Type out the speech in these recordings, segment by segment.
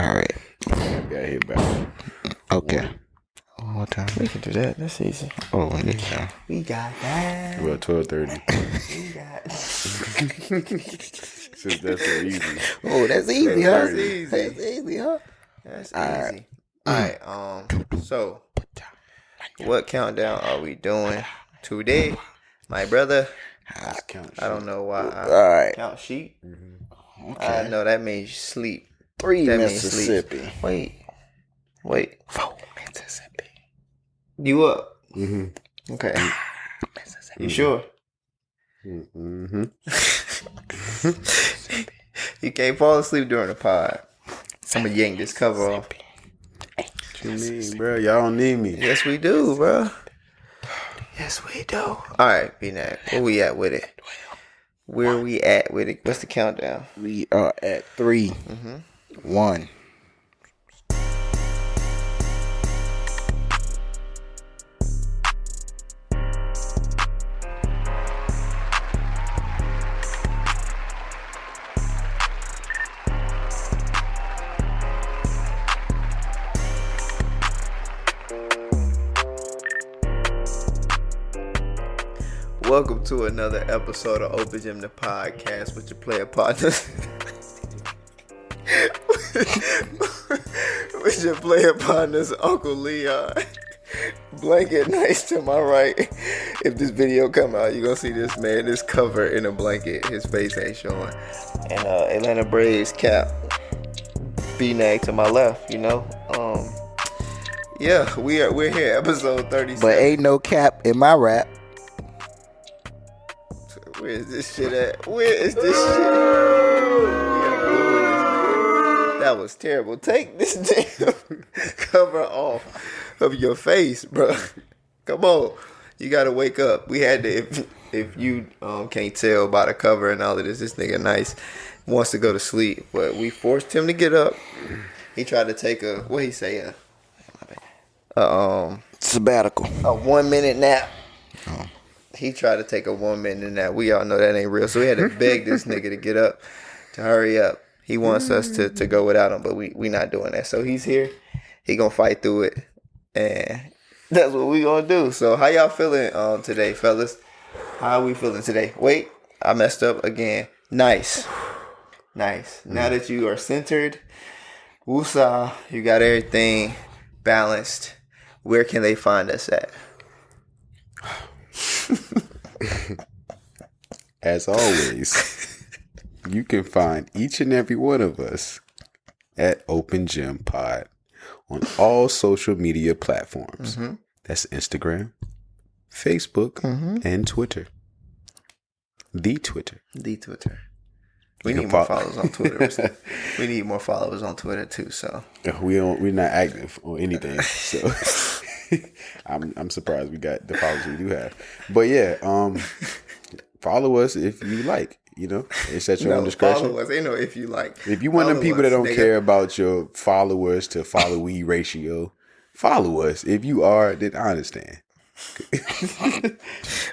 right. I got hit back. Okay. One more time. We can do that. That's easy. Oh, yeah. We got that. Well, 12:30. We got. Since that's so easy. Oh, that's easy, huh? That's easy. That's easy, huh? That's All easy. All right. So, what countdown are we doing today, my brother? I don't know why. All right. Count sheep. Okay. I know that means sleep. 3 That means Mississippi. Wait. 4 Mississippi. You up? Mm-hmm. Okay. Mississippi. You sure? Mm-hmm. You can't fall asleep during the pod. I'm gonna yank this cover off. What you mean, bro? Y'all don't need me. Yes, we do, bro. Yes, we do. All right, B-Nack. Where we at with it? Where we at with it? What's the countdown? We are at 3, 1. Welcome to another episode of Open Gym the Podcast with your player partners. With your player partners, Uncle Leon. Blanket nice to my right. If this video come out, you're gonna see this man, this cover in a blanket. His face ain't showing. And Atlanta Braves cap. B-Nag to my left, you know. Yeah, we're here, episode 37. But ain't no cap in my rap. Where is this shit at? Where is this shit at? We are booing this man. That was terrible. Take this damn cover off of your face, bro. Come on. You gotta wake up. We had to, if you can't tell by the cover and all of this nigga nice wants to go to sleep. But we forced him to get up. He tried to take what he say? Sabbatical. A 1 minute nap. Oh. He tried to take a 1 minute nap. We all know that ain't real. So we had to beg this nigga to get up, to hurry up. He wants us to go without him, but we not doing that. So he's here. He gonna fight through it. And that's what we gonna do. So how y'all feeling today, fellas? How are we feeling today? Wait, I messed up again. Nice. Now that you are centered, woosah, you got everything balanced. Where can they find us at? As always, you can find each and every one of us at Open Gym Pod on all social media platforms. Mm-hmm. That's Instagram, Facebook, and Twitter. The Twitter. We need more followers on Twitter. We need more followers on Twitter too. So we're not active on anything. So I'm surprised we got the followers we do have. But yeah, follow us if you like. You know, it's at your own discretion. Follow us. Ain't no if you like. If you want them people that don't care about your followers to follow-we ratio, follow us. If you are, then I understand.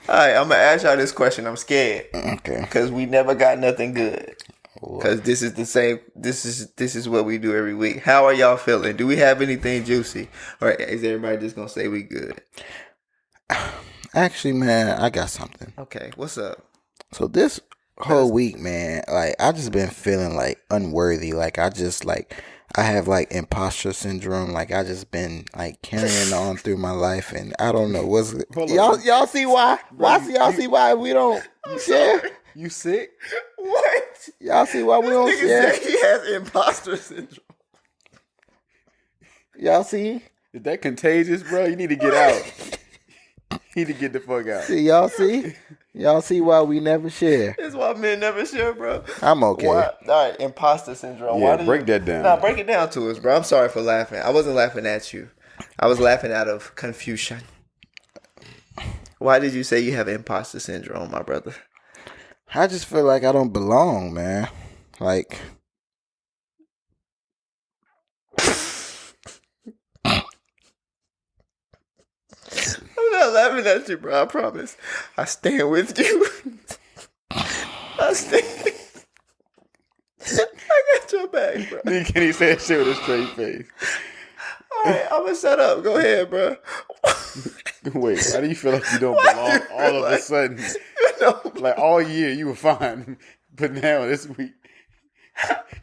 All right, I'm gonna ask y'all this question. I'm scared. Okay. Because we never got nothing good. Because this is the same. This is what we do every week. How are y'all feeling? Do we have anything juicy, or is everybody just gonna say we good? Actually, man, I got something. Okay, what's up? So this whole week, man, like I just been feeling like unworthy. Like I have like imposter syndrome. Like I just been like carrying on through my life, and I don't know what's y'all see why? Y'all see why we don't share? You sick? What? Y'all see why we don't share? He has imposter syndrome. Y'all see? Is that contagious, bro? You need to get out. You need to get the fuck out. See, y'all see? Y'all see why we never share? That's why men never share, bro. I'm okay. Why? All right, imposter syndrome. Yeah, break that down. Nah, break it down to us, bro. I'm sorry for laughing. I wasn't laughing at you. I was laughing out of confusion. Why did you say you have imposter syndrome, my brother? I just feel like I don't belong, man. Like, I'm not laughing at you, bro. I promise. I stand with you. I stand. I got your back. sorry, bro. Nigga can't even say that shit with a straight face. All right, I'm gonna shut up. Go ahead, bro. Wait, why do you feel like you don't belong all of a sudden? Like all year you were fine, but now this week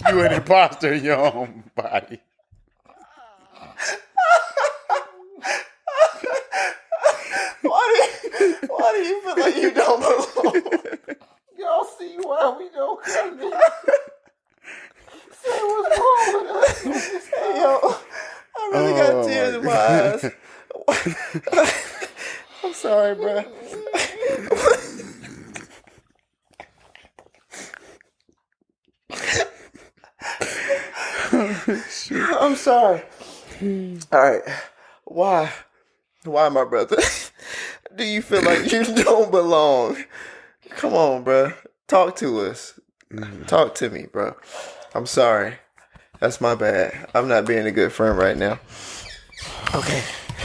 you an imposter in your own body. Why do you feel like you don't belong? Y'all see why we don't come here? Say what's wrong with us? Hey, yo, I really got tears in my eyes. I'm sorry, bro. I'm sorry. All right. Why, my brother? Do you feel like you don't belong? Come on, bro. Talk to us. Talk to me, bro. I'm sorry. That's my bad. I'm not being a good friend right now.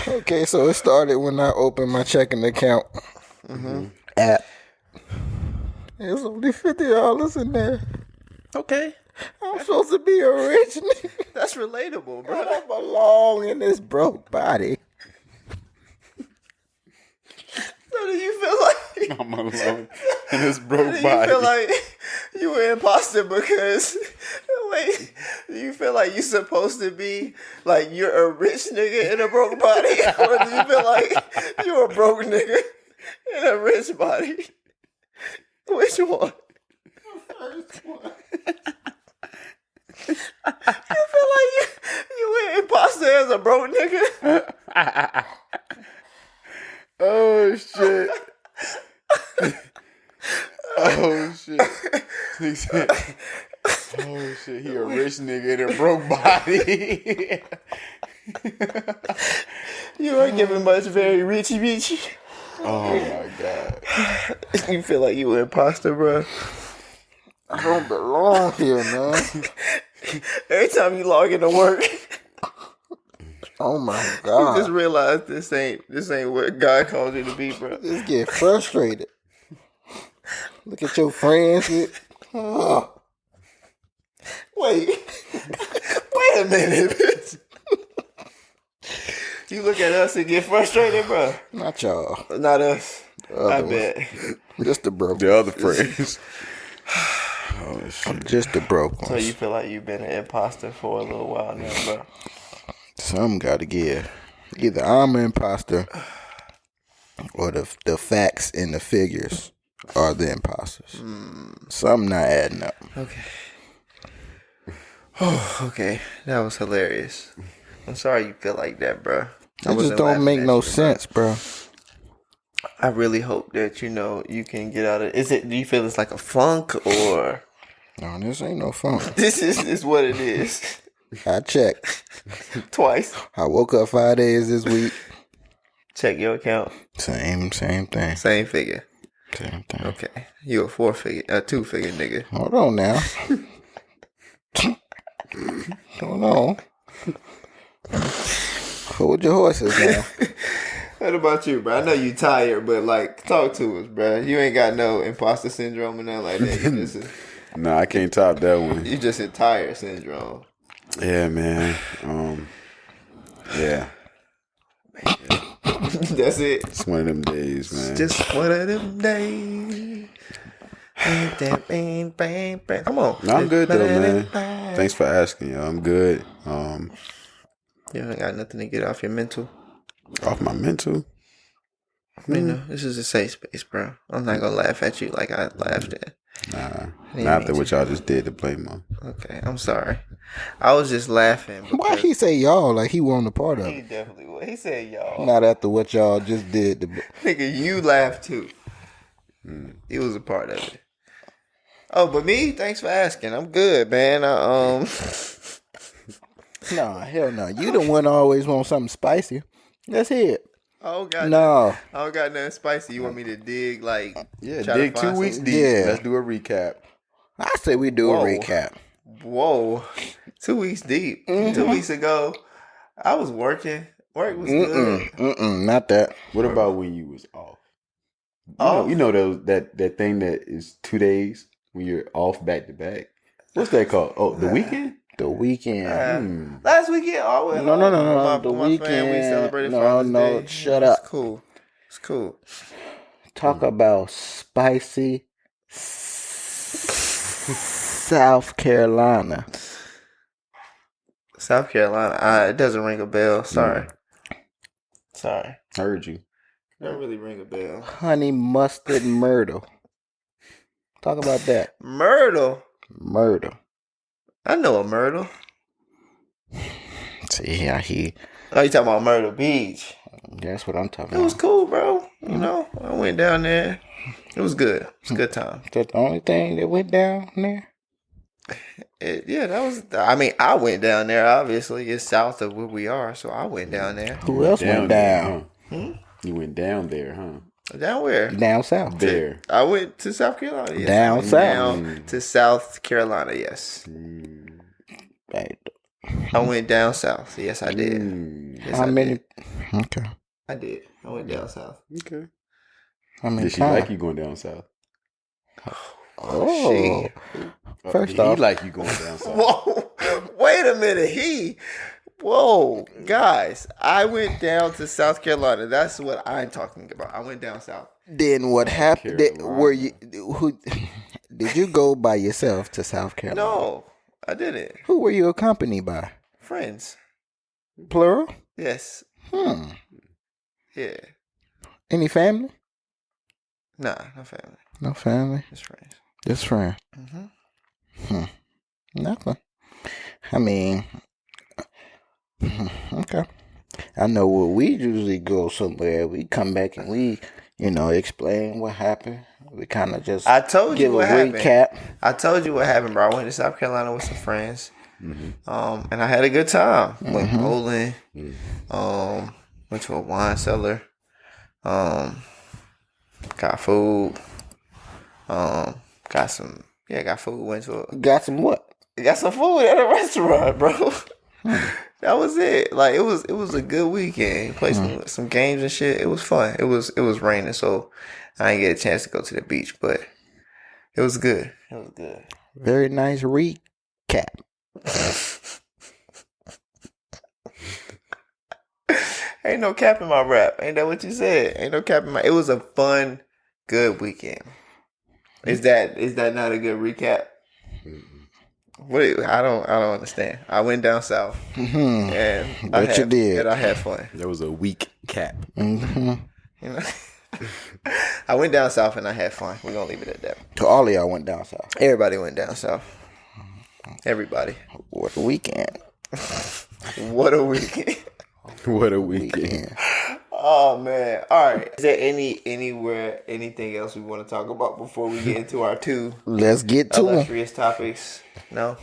Okay, so it started when I opened my checking account app. There's only $50 in there. Okay. I'm supposed to be a rich nigga. That's relatable, bro. I don't belong in this broke body. So do you feel like I'm alone in this broke do you body. feel like you were imposter because wait, do you feel like you're supposed to be like you're a rich nigga in a broke body? Or do you feel like you're a broke nigga in a rich body? Which one? The first one. You feel like you an imposter as a broke nigga? Oh shit. Oh shit. He said, oh shit, he a rich nigga in a broke body. You ain't giving much very richy. Oh my god. You feel like you an imposter, bro? I don't belong here, man. Every time you log into work, Oh my you God. just realize this ain't what God called you to be, bro. Just get frustrated. Look at your friends. Oh, Wait a minute, bitch. You look at us and get frustrated, bro. not y'all. Not us. I Other bet. Just the broke. The other friends. Oh shit. Just the broke So ones. you feel like you've been an imposter for a little while now, bro? Some got to give. Either I'm an imposter or the facts and the figures are the imposters. Something not adding up. Okay. Oh, okay. That was hilarious. I'm sorry you feel like that, bro. It just don't make no sense, bro. I really hope that you can get out of. Do you feel it's like a funk or? No, this ain't no fun. This is what it is. I checked. Twice. I woke up 5 days this week. Check your account. Same thing. Same figure. Same thing. Okay. You a 2-figure nigga. Hold on now. Hold on. Hold your horses now. What about you, bro? I know you tired, but like, talk to us, bro. You ain't got no imposter syndrome or nothing like that. No, I can't top that one. You just in tired syndrome. Yeah, man. Yeah. That's it. It's one of them days, man. Just one of them days. Come on. No, I'm good though, man. Thanks for asking, yo. I'm good. You ain't got nothing to get off your mental. Off my mental. This is a safe space, bro. I'm not gonna laugh at you like I laughed at. Nah. Not after what y'all just did to blame on. Okay, I'm sorry. I was just laughing. Why he say y'all like he wasn't a part of He it? definitely was. He said y'all. Not after what y'all just did. Nigga, you laughed too. He was a part of it. Oh, but me? Thanks for asking. I'm good, man. Nah, hell no. You the one always want something spicy. Let's hear it. I don't got No. I don't got nothing spicy. You want me to dig like? Yeah, try to dig find 2 weeks something? deep. Yeah. Let's do a recap. I say we do Whoa. a recap. Whoa, 2 weeks deep. 2 weeks ago, I was working. Work was good. Not that. What about when you was off? Off? You know that thing that is 2 days when you're off back to back. What's that called? Oh, the weekend? The weekend. Last weekend, I went No. home The with my family. We weekend. celebrated Father's Day. Shut It's up. cool. It's cool. Talk about spicy South Carolina. South Carolina. It doesn't ring a bell. Sorry. Heard you. Don't really ring a bell. Honey mustard myrtle. Talk about that. Myrtle. I know a Myrtle. See, yeah, Oh, you talking about Myrtle Beach? that's what I'm talking It was about. cool, bro. You know, I went down there. It was good. It was a good time. That's the only thing that went down there. That was. I mean, I went down there. Obviously, it's south of where we are, so I went down there. Who else went down? You went down there, huh? Down where? Down south. There. I went to South Carolina. Yes. Down south. Down to South Carolina. Yes. Right. I went down south. Yes, I did. Yes, How I many? did. Okay. I did. I went down south. Okay. How many Did she times? like you going down south? Oh. First off, he like you going down south. Whoa! Wait a minute. Whoa, guys! I went down to South Carolina. That's what I'm talking about. I went down south. then what happened? Carolina. Were you? Who? Did you go by yourself to South Carolina? No, I didn't. Who were you accompanied by? Friends. Plural? Yes. Yeah. Any family? Nah, no family. No family. Just friends. Just friend. Nothing. I mean, okay. I know where we usually go somewhere. We come back and we, explain what happened. We kind of just I told give you what a happened. recap. I told you what happened, bro. I went to South Carolina with some friends. And I had a good time. Went bowling. Went to a wine cellar. Got food. Got food. Got some what? Got some food at a restaurant, bro. That was it. Like it was a good weekend. Played some games and shit. It was fun. It was raining, so I didn't get a chance to go to the beach, but it was good. It was good. Very nice recap. Ain't no cap in my rap. Ain't that what you said? Ain't no cap in my. It was a fun, good weekend. Is that not a good recap? What? I don't understand. I went down south, and You did. And I had fun. There was a weak cap. You know, I went down south and I had fun. We're gonna leave it at that. To all of y'all went down south. Everybody went down south. Everybody. What a weekend. What a weekend. What a weekend. Oh man. All right. Is there anything else we want to talk about before we get into our two Let's get to it. illustrious topics? No?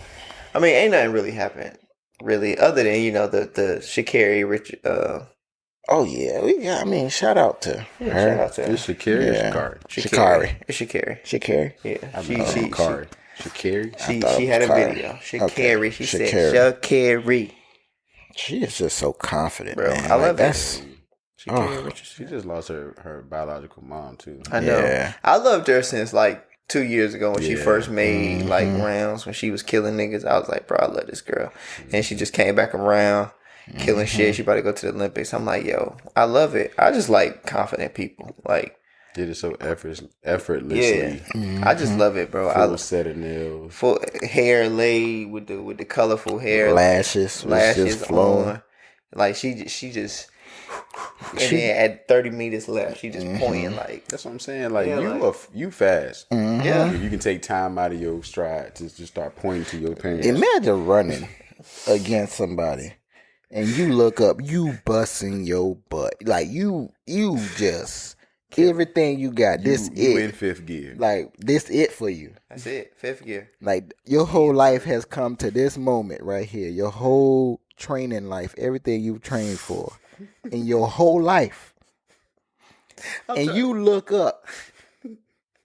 I mean, ain't nothing really happened. Really, other than, the Sha'Carri Richardson. Oh yeah, shout out to her. Shout out to her. It's Sha'Carri or Sha'Carri? Sha'Carri. It's Sha'Carri. Sha'Carri. Yeah. Sha'Carri. Sha'Carri? She had a Sha'Carri. video. Sha'Carri. She said Sha'Carri. Sha'Carri. She is just so confident, Bro, man. I love that's. Sha'Carri Richardson. She just lost her biological mom, too. I know. Yeah. I loved her since 2 years ago when she first made rounds when she was killing niggas. I was like, bro, I love this girl. And she just came back around killing shit. She about to go to the Olympics. I'm like, yo, I love it. I just like confident people. Like, Did it so effortlessly. yeah, I just love it, bro. Full set of nails. Full hair laid with the colorful hair, Lashes just flowing. on. Like she just. And then at 30 meters left, she just pointing like. That's what I'm saying. Like, Yeah, you fast. Yeah. You can take time out of your stride to just start pointing to your parents. Imagine running against somebody and you look up, you busting your butt. Like you just everything you got. This you it. in fifth gear. Like this it for you. That's it. Fifth gear. Like your whole life has come to this moment right here. Your whole training life, everything you've trained for in your whole life. And you look up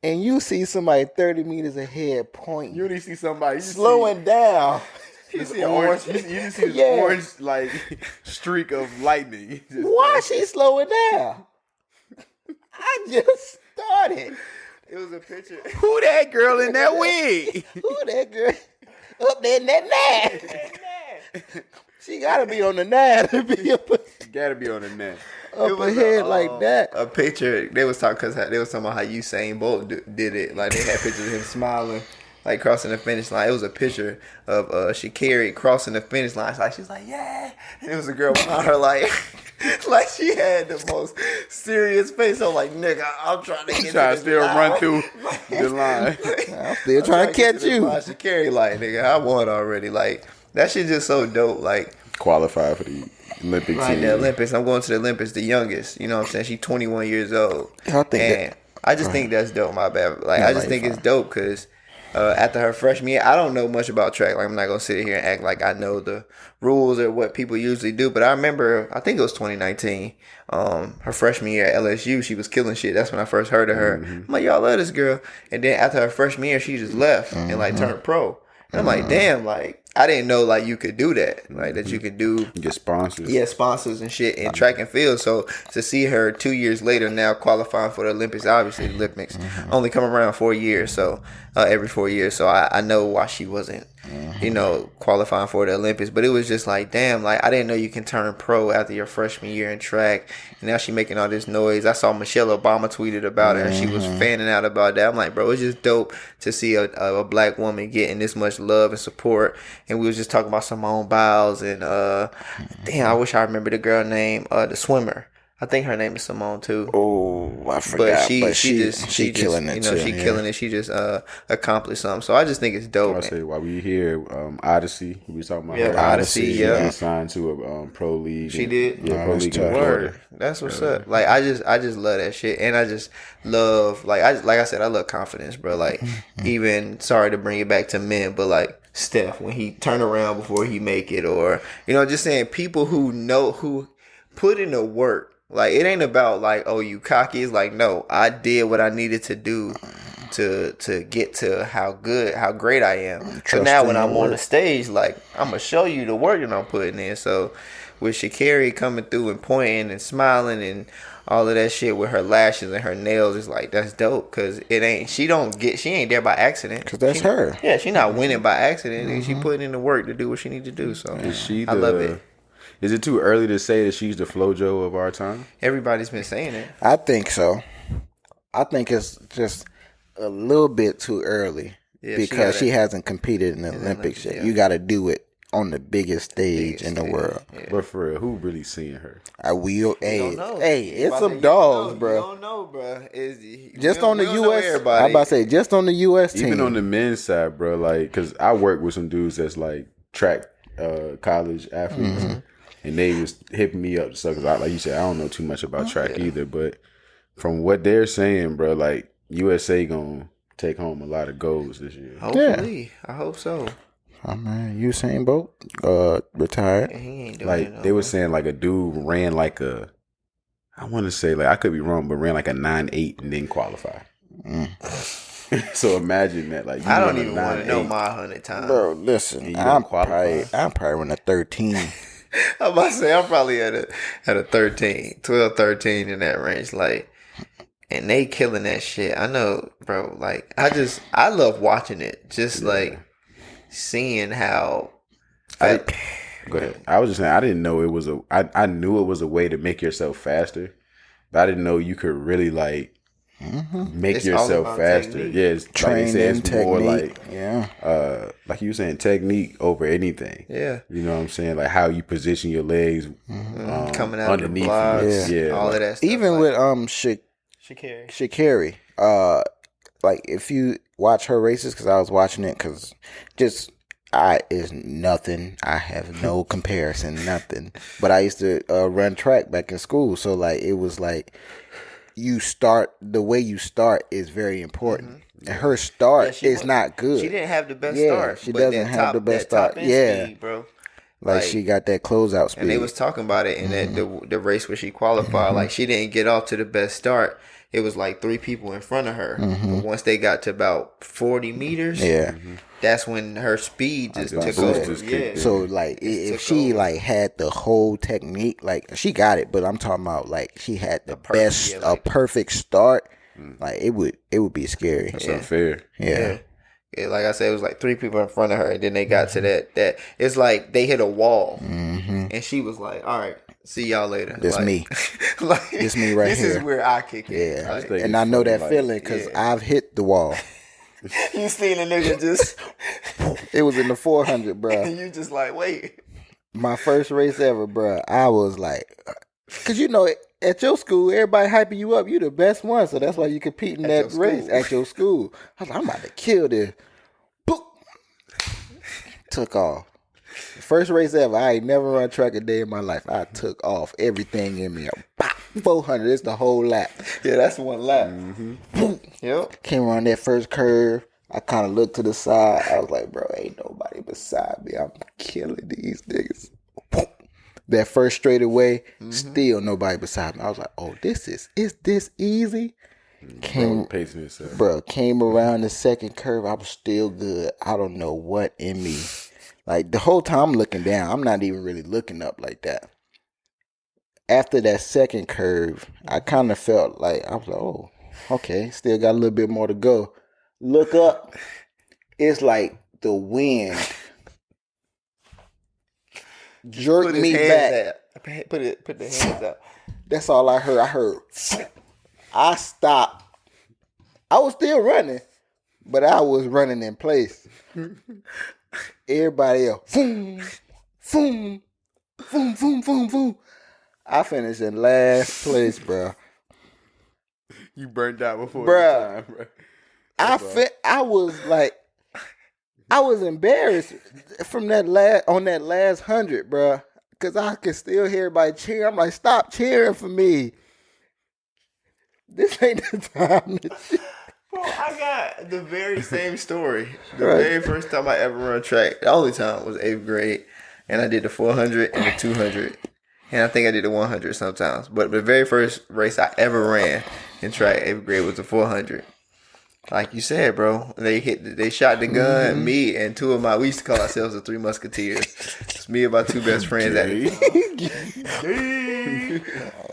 and you see somebody 30 meters ahead pointing. You only see somebody slowing down. You see an orange. You see this orange streak of lightning. Why is she slowing down? I just started. It was a picture. Who that girl in that wig? Who that girl? Up there in that nine. She gotta be on the nine to be up, Gotta be on the net. up ahead like that. A picture. They was talking about how Usain Bolt did it. Like they had pictures of him smiling, like crossing the finish line. It was a picture of Sha'Carri crossing the finish line. Like she's like, yeah, and it was a girl behind her like. Like she had the most serious face. I'm like, nigga, I'm trying to get Trying to to still this run line. through the line. I'm still trying to catch you. Sha'Carri, like, nigga, I won already. Like that shit just so dope. Like. Qualify for the Olympic Right, team. the Olympics. I'm going to the Olympics, the youngest. You know what I'm saying? She's 21 years old. I think I just think that's dope, my bad. Like, I just think it's dope because after her freshman year, I don't know much about track. Like, I'm not going to sit here and act like I know the rules or what people usually do. But I remember, I think it was 2019, her freshman year at LSU, she was killing shit. That's when I first heard of her. I'm like, y'all love this girl. And then after her freshman year, she just left and, like, turned pro. And I'm like, damn, like, I didn't know like you could do that, like that you could do Get sponsors. yeah sponsors and shit in track and field. So to see her 2 years later now qualifying for the Olympics, obviously the Olympics only come around 4 years, so every 4 years. So I know why she wasn't qualifying for the Olympics, but it was just like damn, like I didn't know you can turn pro after your freshman year in track, and now she making all this noise. I saw Michelle Obama tweeted about her and she was fanning out about that. I'm like, bro, it's just dope to see a black woman getting this much love and support. And we was just talking about Simone Biles and damn, I wish I remember the girl name, the swimmer. I think her name is Simone too. Oh, I forgot. But she just killing it. You know, too, she killing it. She just accomplished something. So I just think it's dope. I say while we here, Odyssey, we was talking about her. Odyssey, She yeah. got signed to a pro league. She did? Yeah, pro that's league. tough. in Florida. Word. That's what's up. Like I just love that shit, and I just love like I said, I love confidence, bro. Like even sorry to bring it back to men, but like Steph when he turn around before he make it, or just saying people who put in the work. Like it ain't about like, oh, you cocky. It's like, no, I did what I needed to do to get to how great I am. So now when I'm on the stage, like I'm gonna show you the work that I'm putting in. So with Sha'Carri coming through and pointing and smiling and all of that shit with her lashes and her nails, it's like that's dope because she ain't there by accident. Because that's her. Yeah, she not winning by accident. And she putting in the work to do what she need to do. So I love it. Is it too early to say that she's the FloJo of our time? Everybody's been saying it. I think so. I think it's just a little bit too early because she hasn't competed in the Olympics yet. Yeah. You got to do it on the biggest stage in the world. Yeah. But for real, who really seeing her? I will. Don't know. Hey, it's some You dogs, bro. don't know, bro. Just on the U.S. I'm about to say, just on the U.S. team. Even on the men's side, bro. Like, because I work with some dudes that's like track college athletes. And they was hitting me up, so because like you said, I don't know too much about track either. But from what they're saying, bro, like USA gonna take home a lot of golds this year. Hopefully, I hope so. Oh man, Usain Bolt retired. He ain't doing Like it they were saying, like a dude ran like I want to say like I could be wrong, but ran like a 9.8 and didn't qualify. So imagine that. Like I don't even want to know my 100 times. Bro, listen, I'm probably on a 13. I'm about to say I'm probably at a 13, 12, 13 in that range. Like, and they killing that shit. I know, bro. Like, I love watching it. Just like seeing how. Go ahead. I was just saying I didn't know it was I knew it was a way to make yourself faster, but I didn't know you could really like make It's yourself all about faster. technique. Yeah, it's Training, like it's more technique. like like you were saying, technique over anything. Yeah. You know what I'm saying? Like how you position your legs Coming out underneath of the blocks, you. Yeah, all like, of that stuff. Even like, with Sha'Carri. Sha'Carri, like if you watch her races, because I was watching it, because is nothing. I have no comparison, nothing. But I used to run track back in school, so like it was like the way you start is very important. And her start is not good. She didn't have the best start. She doesn't have the best start. Yeah, speed, bro. Like she got that closeout speed. And they was talking about it in that the race where she qualified. Like she didn't get off to the best start. It was like 3 people in front of her. But once they got to about 40 meters, that's when her speed just took over. Yeah. So like if she like had the whole technique, like she got it, but I'm talking about like she had the a perfect start, like it would be scary. That's unfair. Yeah. like I said, it was like 3 people in front of her, and then they got to that. It's like they hit a wall, and she was like, "All right, see y'all later." This like, me. like This me right this here. This is where I kick in. Yeah, Like, and I know that feeling because I've hit the wall. you seen a nigga just, It was in the 400, bro. and you just like, wait. My first race ever, bro. I was like, because you know, at your school, everybody hyping you up. You the best one, so that's why you compete in that race at your school. I was like, I'm about to kill this. Boop. Took off. First race ever. I ain't never run track a day in my life. I took off everything in me. Pop, 400. It's the whole lap. Yeah, that's one lap. Yep. Came around that first curve. I kind of looked to the side. I was like, bro, ain't nobody beside me. I'm killing these niggas. That first straightaway, still nobody beside me. I was like, oh, is this easy? Came around the second curve. I was still good. I don't know what in me. Like, the whole time I'm looking down. I'm not even really looking up like that. After that second curve, I kind of felt like, I was like, oh, okay, still got a little bit more to go. Look up. It's like the wind jerked me back. Put the hands up. That's all I heard. I stopped. I was still running, but I was running in place. Everybody else, boom, boom, boom, boom, boom, boom. I finished in last place, bro. You burned out before Bruh. your time, bro. I was like, I was embarrassed from that last 100, bro, because I could still hear everybody cheer. I'm like, stop cheering for me. This ain't the time to cheer. Bro, I got the very same story. The very first time I ever run track, the only time was 8th grade, and I did the 400 and the 200, and I think I did the 100 sometimes. But the very first race I ever ran in track, 8th grade, was the 400. Like you said, bro, they shot the gun. Me and we used to call ourselves the 3 Musketeers. It's me and my 2 best friends at the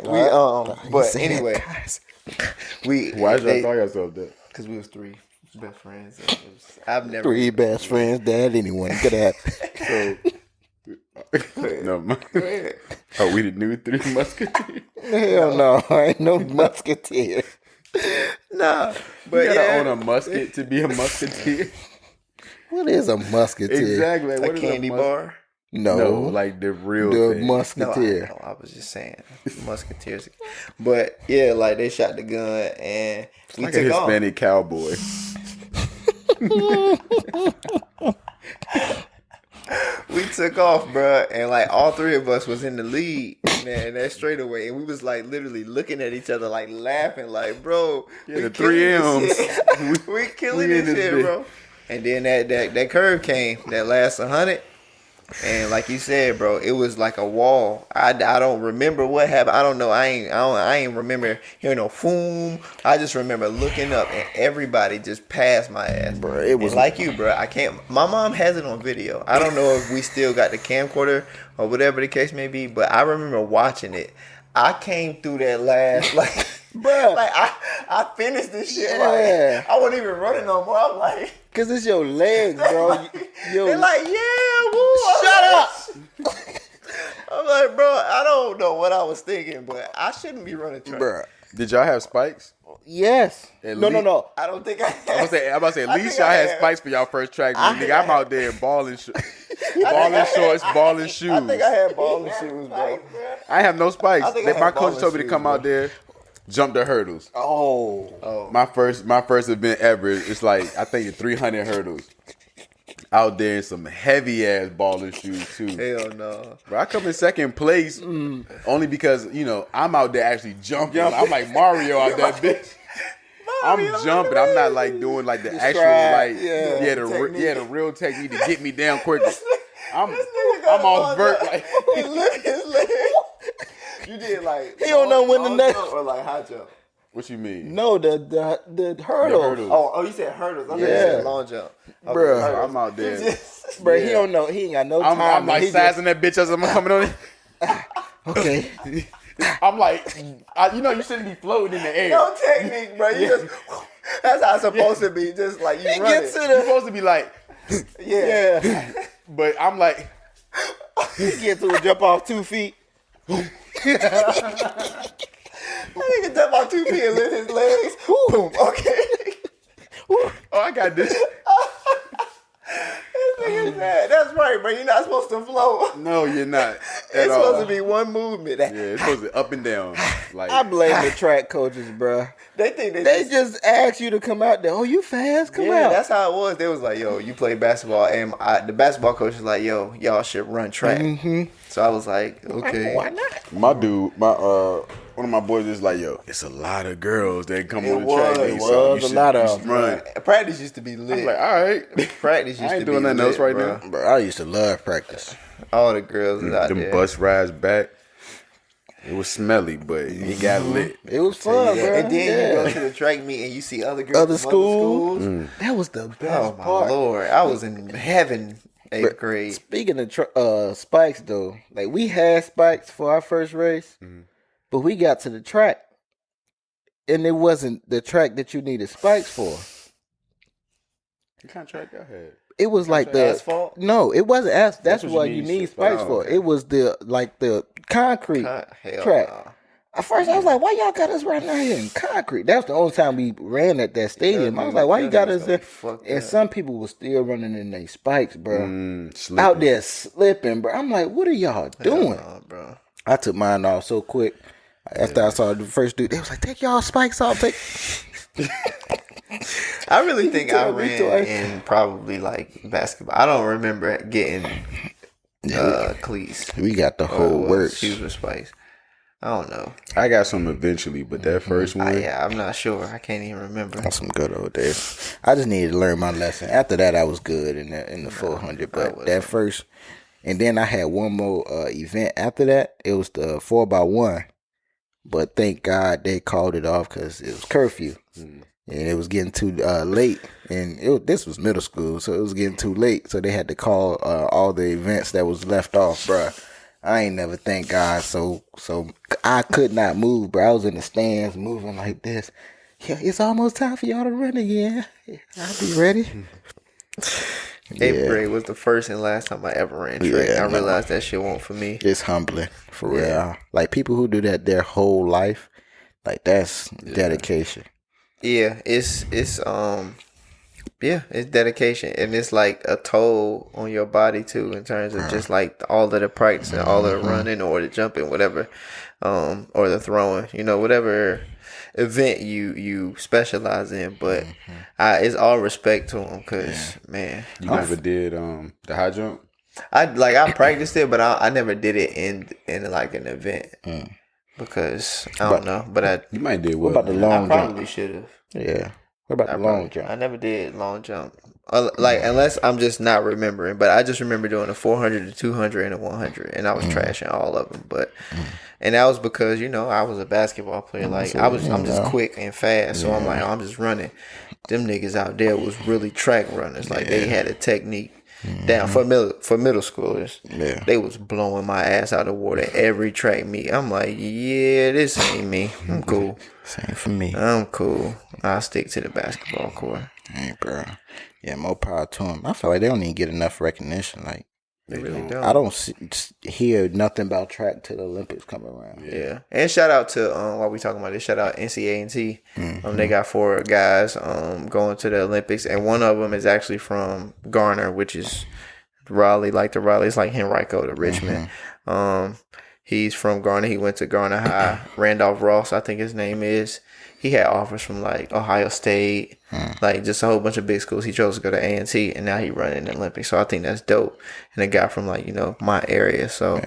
time. But anyway, why did y'all call yourself that? Because we was 3 best friends. I've never 3 best friends that anyone could have. No, oh, we the new 3 Musketeers. Hell no, I ain't no musketeer. Nah, but you gotta own a musket to be a musketeer. What is a musketeer? Exactly. A candy bar. No, like the real thing. Musketeer. No, I was just saying Musketeers. But yeah, like they shot the gun and we like took a Hispanic cowboy. We took off, bro, and like all 3 of us was in the lead, man, that straightaway, and we was like literally looking at each other, like laughing, like, bro, yeah, the 3 M's. We killing this shit, bro. And then that curve came, that last 100. And like you said, bro, it was like a wall. I don't remember what happened. I don't know. I ain't remember hearing no boom. I just remember looking up and everybody just passed my ass, bro. It was like you, bro. I can't. My mom has it on video. I don't know if we still got the camcorder or whatever the case may be, but I remember watching it. I came through that last bro. Like I finished this shit. Yeah. Like I wasn't even running no more. I'm like, cause it's your legs, bro. They're like, yeah, woo. Shut up. I'm like, bro, I don't know what I was thinking, but I shouldn't be running track. Bro. Did y'all have spikes? Yes. No. I don't think I had. I'm about to say, at least y'all had spikes for y'all first track. Nigga, I'm out there in balling shorts, balling shoes. I think I had balling shoes, bro. I have no spikes. I think I had My coach balling told me to shoes, come bro. out there, jump the hurdles. Oh. My first event ever. It's like I think 300 hurdles. Out there in some heavy ass balling shoes too. Hell no. Bro, I come in second place only because I'm out there actually jumping. I'm like Mario out that bitch. I'm jumping. I'm not like doing like the actual the real technique to get me down quicker. I'm off vert like He lifted his leg. You did like he don't know when the next or like high jump. What you mean? No, the hurdles. Oh, you said hurdles. I thought you Yeah. said long jump. Okay, Bro, I'm out there. Bro, he don't know. He ain't got no time. I'm like sizing that bitch as I'm coming on it. Okay. I'm like, you shouldn't be floating in the air. No technique, bro. You just That's how it's supposed to be. Just like you run it. You're supposed to be like, Yeah. but I'm like, You get to jump off 2 feet. That nigga jump off 2 feet and lift his legs. Boom. Okay. oh, I got this. That's right, bro. You're not supposed to float. No, you're not. It's supposed to be one movement. Yeah, it's supposed to be up and down. Like I blame the track coaches, bro. They think They just ask you to come out there. Oh, you fast? Come out. That's how it was. They was like, yo, you play basketball. And the basketball coach was like, yo, y'all should run track. So I was like, okay. Why not? my dude, one of my boys is like, yo, it's a lot of girls that come on the track. It day, so was you a should- lot you of should run. Practice used to be lit. I'm like, all right. Practice used I to ain't be doing nothing lit, else right bro. now. Bro, I used to love practice. All the girls is out Them there. bus rides back. It was smelly, but it got lit. It was fun, bro. And then you go to the track meet and you see other girls Other from schools. That was the best Oh my part. lord. I was in heaven 8th grade. Speaking of spikes, though, like we had spikes for our first race, but we got to the track, and it wasn't the track that you needed spikes for. What kind of track y'all had? It was like the asphalt? No, it wasn't asphalt. That's what what you you need need spikes spikes for. for. It was the concrete Hell track. nah. At first, I was like, "Why y'all got us right now here in concrete?" That was the only time we ran at that stadium. I was like, "Why you got us there?" And some people were still running in their spikes, bro. Slipping. Out there slipping, bro. I'm like, "What are y'all doing?" Nah, bro. I took mine off so quick. After I saw the first dude, they was like, "Take y'all spikes off." Take. I really think I tell me ran twice. in probably like basketball. I don't remember getting cleats. We got the whole works. Shoes with spikes. I don't know. I got some eventually, but that first one, Yeah, I'm not sure. I can't even remember. That's some good old days. I just needed to learn my lesson. After that, I was good in the 400. But that first, and then I had one more event after that. It was the 4x1. But thank God they called it off because it was curfew. And it was getting too late. And this was middle school, so it was getting too late. So they had to call all the events that was left off, bruh. I ain't never thank God. So I could not move, bro. I was in the stands moving like this. Yeah, it's almost time for y'all to run again. I'll be ready. 8th grade was the first and last time I ever ran track. I realized that shit wasn't for me. It's humbling, for real. Like, people who do that their whole life, like, that's dedication. Yeah, it's dedication, and it's like a toll on your body too, in terms of just like all of the practice and all of the running or the jumping, whatever, or the throwing, whatever event you specialize in. But it's all respect to them, because man, you never did the high jump. I practiced it, but I never did it in like an event because I don't know. But You might did What well. about the I long jump? probably should have. Yeah. What about the long jump? I never did long jump. Unless I'm just not remembering. But I just remember doing a 400, a 200, and a 100. And I was trashing all of them. And that was because, I was a basketball player. Like, I'm just quick and fast. So I'm like, I'm just running. Them niggas out there was really track runners. Like, they had a technique down for middle schoolers. Yeah. They was blowing my ass out of the water every track meet. I'm like, yeah, this ain't me. I'm cool. Same for me. I'm cool. I'll stick to the basketball court. Hey, bro. Yeah, more power to them. I feel like they don't even get enough recognition. Like, They really don't. I don't hear nothing about track till the Olympics come around. Yeah. And shout out to while we talking about this, shout out NCAA. They got 4 guys going to the Olympics, and one of them is actually from Garner, which is Raleigh, like the Raleigh. It's like Henrico to Richmond. He's from Garner. He went to Garner High. Randolph Ross, I think his name is. He had offers from like Ohio State, like just a whole bunch of big schools. He chose to go to A&T, and now he running the Olympics. So I think that's dope. And a guy from like my area. So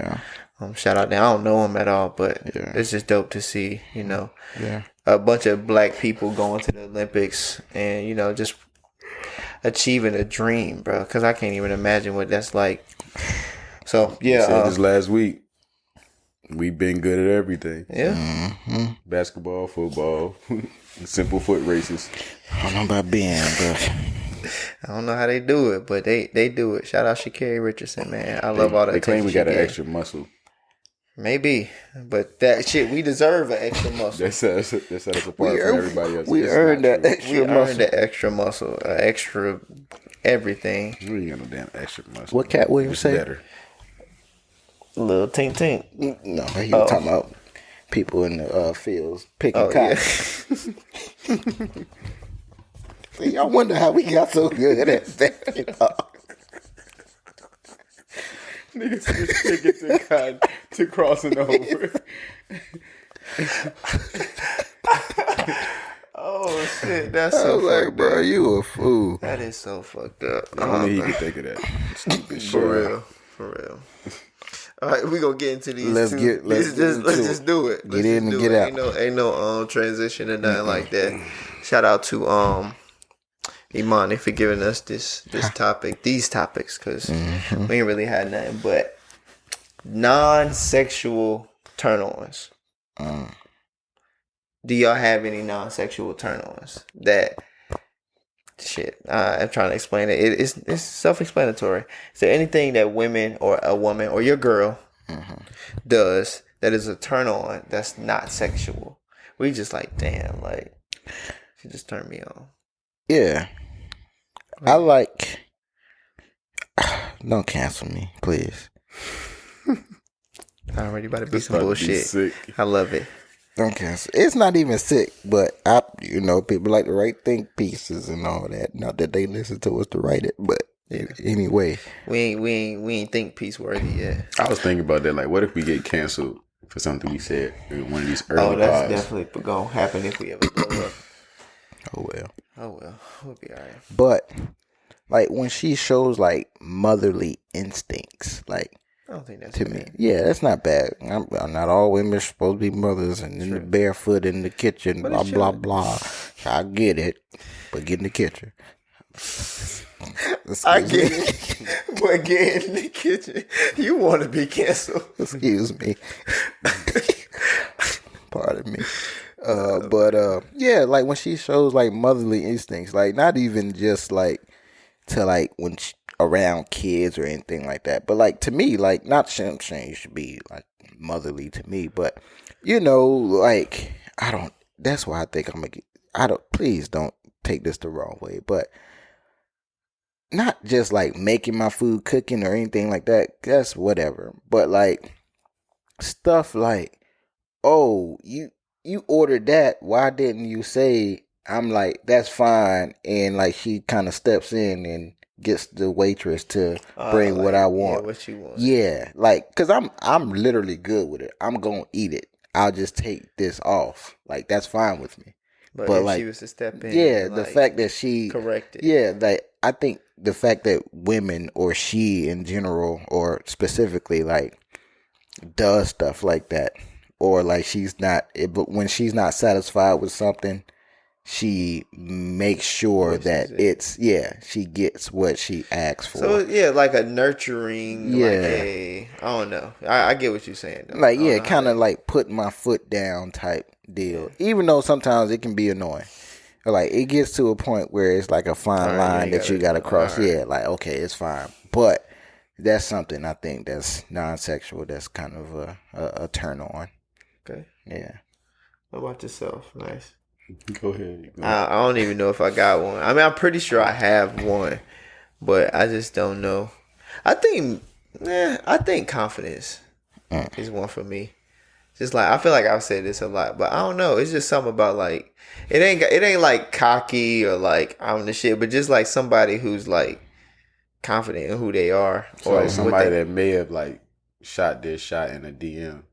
shout out there. I don't know him at all, but it's just dope to see a bunch of black people going to the Olympics and just achieving a dream, bro. Because I can't even imagine what that's like. So I said this last week. We've been good at everything. Yeah. Basketball, football, simple foot races. I don't know about being, but I don't know how they do it, but they do it. Shout out Sha'Carri Richardson, man. I love all the They claim attention we got she an get. extra muscle. Maybe, but that shit, we deserve an extra muscle. That sets us apart from everybody else. We It's earned not that true. extra We muscle. earned the extra muscle, extra everything. We ain't got no damn extra muscle. What Cat Williams It's say? better. Little tink tink. No, he was talking about people in the fields picking cotton. See, I wonder how we got so good at that. Niggas just sticking to crossing over. Oh shit, that's I so was like, fucked bro, up. you a fool. That is so fucked up. Only he could think of that. Stupid shit. For real. All right, we gonna get into these. Let's two. let's just do it. Get in and get out. Ain't no transition or nothing like that. Shout out to Imani for giving us these topics, because we ain't really had nothing but non-sexual turn-ons. Do y'all have any non-sexual turn-ons? That shit, I'm trying to explain it. It's self-explanatory. Is there anything that women or a woman or your girl does that is a turn-on that's not sexual? We just like, damn, like, she just turned me on. Yeah. I like. Don't cancel me, please. I already about to be This some about to be bullshit. sick. I love it. Don't cancel. It's not even sick, but people like to write think pieces and all that. Not that they listen to us to write it, but anyway, We ain't think piece worthy yet. I was thinking about that. Like, what if we get canceled for something we said in one of these early Oh, that's pods? definitely gonna happen if we ever blow up. oh well. Oh well, we'll be alright. But like when she shows like motherly instincts, like I don't think that's to bad. me, yeah, that's not bad. Not all women are supposed to be mothers and in the barefoot in the kitchen, But blah it blah should. blah. I get it, but get in the kitchen. I get it, but get in the kitchen. You want to be canceled? Excuse me. Pardon me. But yeah, like when she shows like motherly instincts, like not even just like to like when she, around kids or anything like that, but like to me, like not saying you should be like motherly to me, but like I don't. That's why I think I'm gonna. I don't. Please don't take this the wrong way, but not just like making my food, cooking or anything like that. That's whatever. But like stuff like, oh, you ordered that. Why didn't you say? I'm like, that's fine. And like she kind of steps in and gets the waitress to bring what I want. Yeah, what you want. Yeah, like, cause I'm literally good with it. I'm gonna eat it. I'll just take this off. Like that's fine with me. But if like, she was to step in, yeah, and, the like, fact that she correct it. Yeah, like I think the fact that women or she in general or specifically like does stuff like that, or like but when she's not satisfied with something, she makes sure that she gets what she asks for. So yeah, like a nurturing, Yeah. like a, I don't know. I get what you're saying though. Like yeah, kind of like putting my foot down type deal. Even though sometimes it can be annoying. Like it gets to a point where it's like a fine line that you gotta cross. Right. Yeah, like okay, it's fine, but that's something I think that's non-sexual. That's kind of a turn on. Okay. Yeah. What about yourself? Nice. Go ahead. I don't even know if I got one. I mean, I'm pretty sure I have one, but I just don't know. I think confidence is one for me. Just like I feel like I've said this a lot, but I don't know. It's just something about like it ain't like cocky or like I'm the shit, but just like somebody who's like confident in who they are, So or somebody that may have like shot in a DM.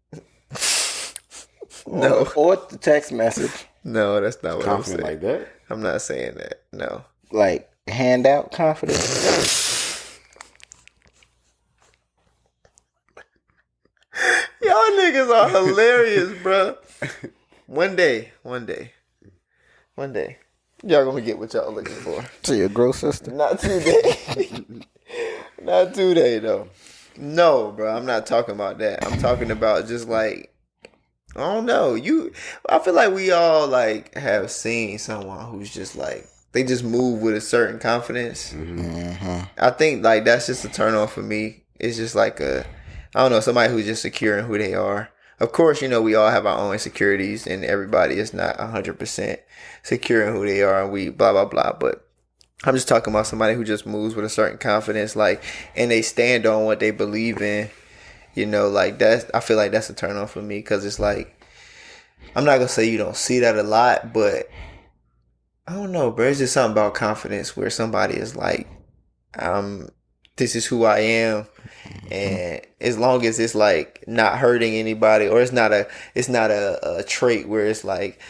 No, or the text message. No, that's not what confident I'm saying. Like that? I'm not saying that. No. Like handout confidence. Y'all niggas are hilarious, bro. One day, y'all gonna get what y'all looking for. To your gross sister. Not today. Not today, though. No, bro. I'm not talking about that. I'm talking about just like, I don't know. I feel like we all like have seen someone who's just like they just move with a certain confidence. Mm-hmm. I think like that's just a turn on for me. It's just like I I don't know, somebody who's just secure in who they are. Of course, we all have our own insecurities, and everybody is not 100% secure in who they are, and we blah blah blah. But I'm just talking about somebody who just moves with a certain confidence, like, and they stand on what they believe in. Like I feel like that's a turn on for me, because it's like, I'm not gonna say you don't see that a lot, but I don't know, bro. It's just something about confidence where somebody is like, this is who I am, and as long as it's like not hurting anybody, or it's not a trait where it's like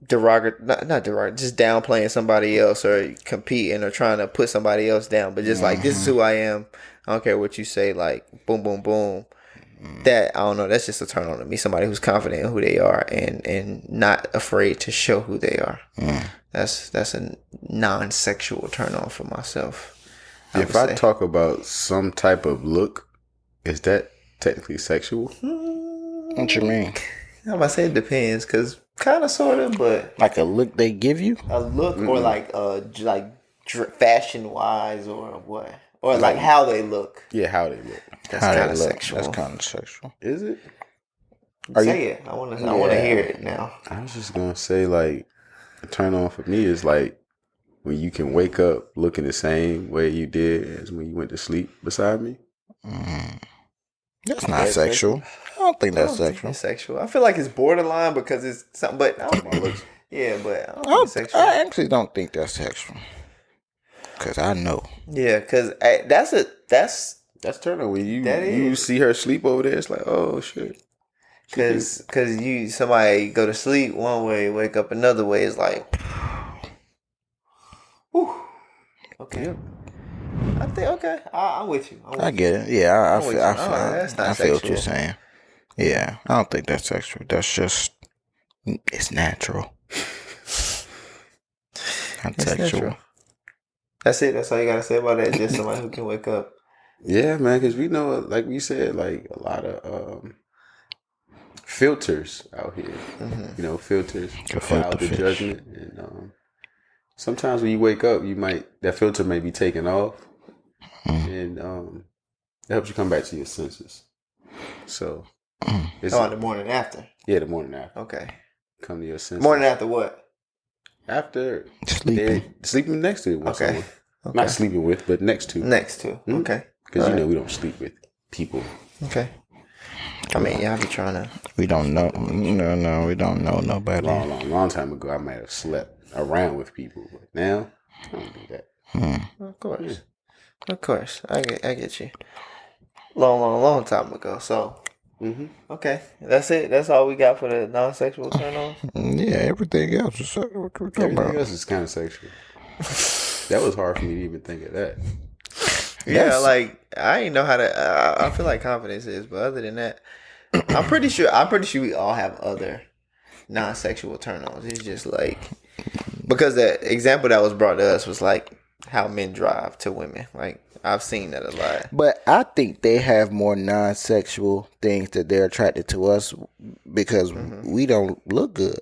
derogatory, not derogatory, just downplaying somebody else or competing or trying to put somebody else down, but just like, this is who I am. I don't care what you say, like boom, boom, boom. That, I don't know, that's just a turn on to me. Somebody who's confident in who they are and not afraid to show who they are. That's a non-sexual turn on for myself. If I talk about some type of look, is that technically sexual? What you mean? I'm about to say it depends, because kind of, sort of, but Like a look they give you? a look, or like fashion wise, or what, or like how they look. Yeah, how they look. That's How they kind of look. sexual. That's kind of sexual. Is it? Say it. I want to hear it now. I was just gonna say, like, a turn on for me is like when you can wake up looking the same way you did as when you went to sleep beside me. That's not sexual. I don't think that's sexual. It's sexual. I feel like it's borderline, because it's something, but I don't know. Yeah, but I don't think it's sexual. I actually don't think that's sexual. Because I know. Yeah, because that's That's turn on when you is. see her sleep over there. It's like, oh shit. because somebody go to sleep one way, wake up another way. It's like, whew. Okay. Yeah. I think, okay. I'm with you. I get it. Yeah, That's not I feel what sexual. you're saying. Yeah, I don't think that's sexual. That's just, it's natural. Not It's sexual. natural. That's it. That's all you gotta say about that. Just somebody who can wake up. Yeah, man, because we know, like we said, like a lot of filters out here. Filters to cloud the judgment, and sometimes when you wake up, that filter may be taken off, and it helps you come back to your senses. So, it's the morning after. Yeah, the morning after. Okay. Come to your senses. Morning after what? After Sleeping. sleeping next to Okay. Not sleeping with, but next to. Next to. Okay. Because we don't sleep with people. Okay. I mean, y'all be trying to. We don't know. No, we don't know nobody. Long time ago, I might have slept around with people, but now I don't do that. Of course. Of course. I get you. Long time ago. So. Okay. That's it. That's all we got for the non-sexual turn-ons? Yeah, everything else is sexual. What we talking Everything about? else is kind of sexual. That was hard for me to even think of that. Yeah, like, I didn't know how to. I feel like confidence is, but other than that, I'm pretty sure we all have other non-sexual turn-ons. It's just like, because the example that was brought to us was like how men drive to women. Like, I've seen that a lot. But I think they have more non-sexual things that they're attracted to us because we don't look good.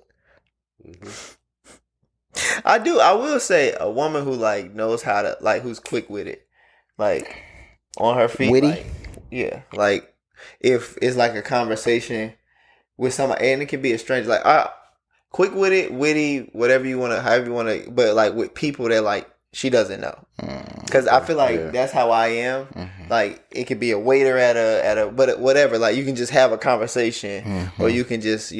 I do. I will say, a woman who like knows how to, like, who's quick with it, like on her feet, Witty? like, yeah. Like, if it's like a conversation with somebody, and it can be a stranger, like, quick with it, witty, whatever you want to, however you want to, but like with people that like she doesn't know. Because I feel like that's how I am. Like, it could be a waiter at a, but whatever. Like, you can just have a conversation, or you can just,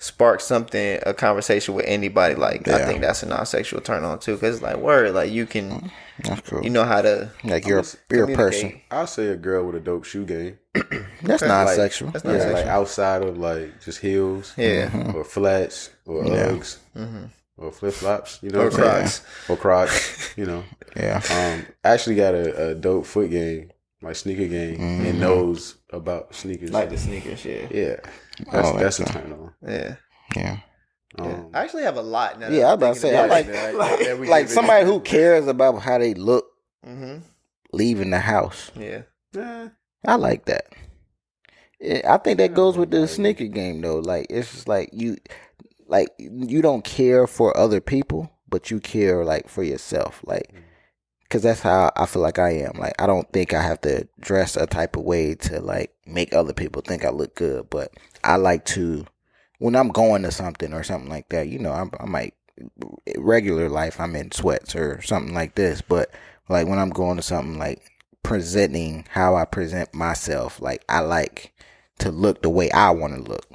spark a conversation with anybody. Like, I think that's a non-sexual turn on too. Because, like, word, like, you can, That's cool. you know how to, Like, you're a person. I'll say a girl with a dope shoe game. That's non-sexual. That's Yeah, non-sexual. like outside of like just heels, or flats, or Uggs, or flip flops, Or what I'm saying? Crocs. Or Crocs, Yeah. I actually got a dope foot game, like sneaker game, and knows about sneakers. Like the sneakers, yeah. Yeah, that's a turn on. Yeah. Yeah. I actually have a lot now. Yeah, I was about to say, I like somebody who cares about how they look leaving the house. Yeah. I like that. I think that goes with the sneaker game though. Like, it's just like you don't care for other people, but you care like for yourself. Like, because that's how I feel like I am. Like, I don't think I have to dress a type of way to like make other people think I look good, but I like to, when I'm going to something or something like that, you know, I might, regular life, I'm in sweats or something like this, but like when I'm going to something like presenting how I present myself, like I like to look the way I want to look,